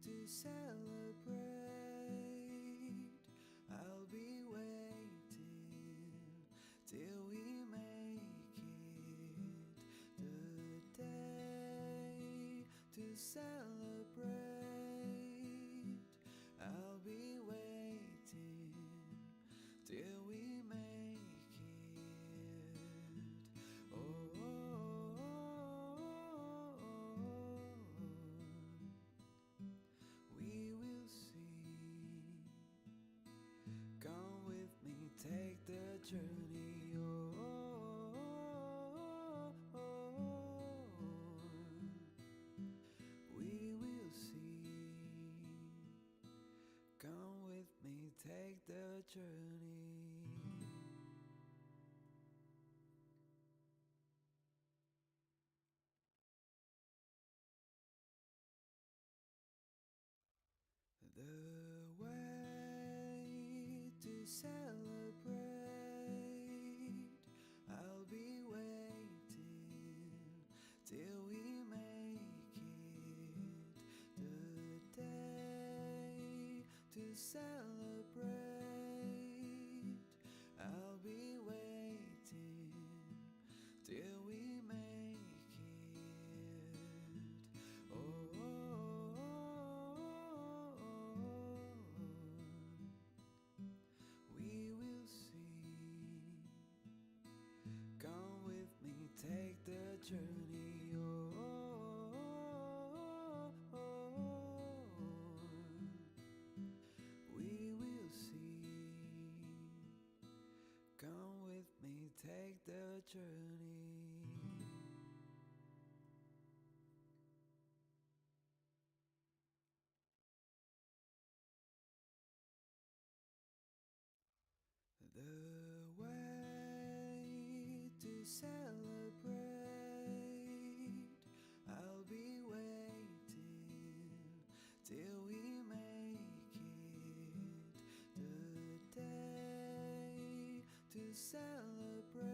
to celebrate, I'll be waiting celebrate. I'll be waiting till we make it. Oh, we will see. Come with me, take the journey. We will see. Come with me, take the journey. The way to celebrate. I'll be waiting till we make it. The day to celebrate. I'll be waiting till we make it. Oh, we will see. Come with me, take the journey. We will see. Come with me, take the journey. The way to celebrate. I'll be waiting till we make it. The day to celebrate.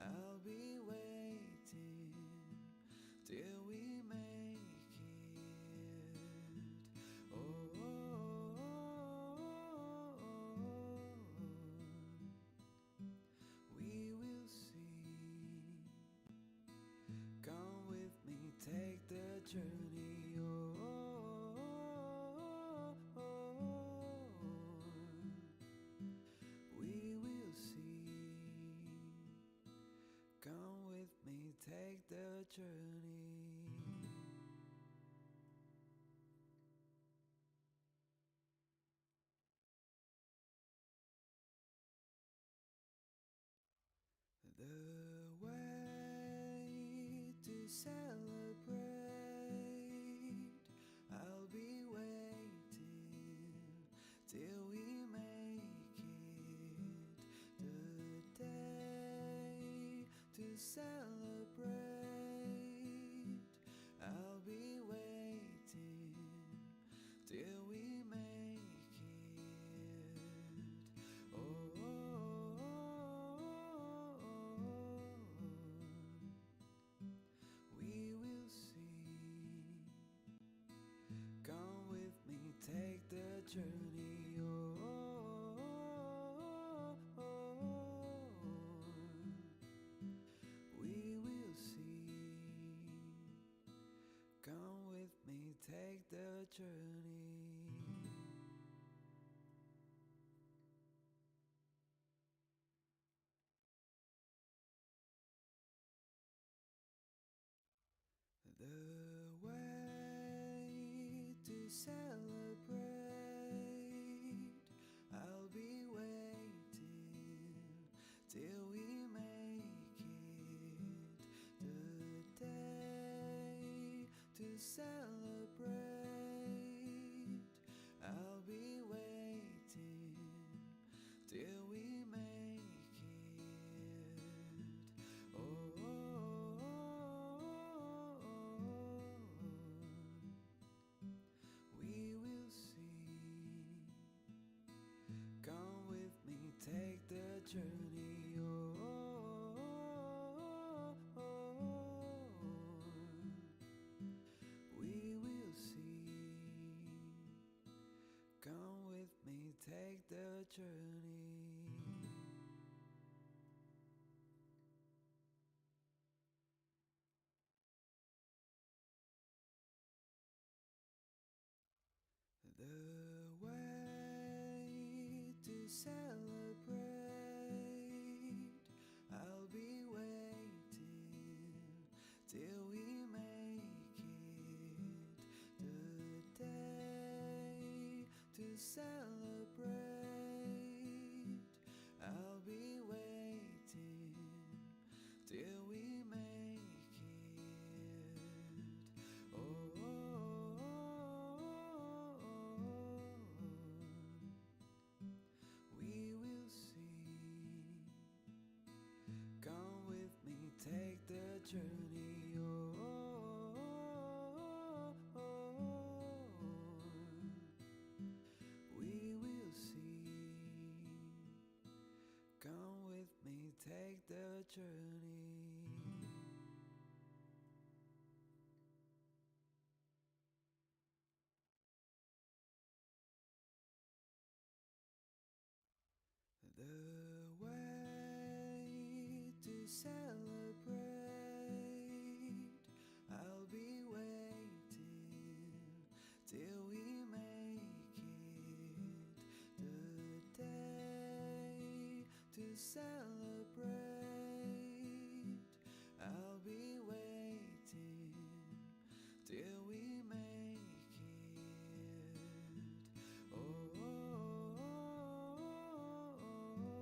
I'll be waiting till we make it. Oh, we will see. Come with me, take the journey. We will see. Come with me, take the journey. The way to celebrate. I'll be waiting till we make it. The day to celebrate. I'll be waiting till we make it. Oh, we will see. Come with me, take the journey. We will see. Come with me, take the journey. The way to celebrate. I'll be waiting till we make it. The day to celebrate. I'll be waiting till we make it. Oh, we will see. Come with me, take the journey. We The way to celebrate, I'll be waiting till we make it. The day to celebrate, I'll be waiting till we make it. Oh, we will see. Come with me, take the journey. We will see. Come with me, take the journey. The way to celebrate, I'll be waiting till we make it. The day to celebrate,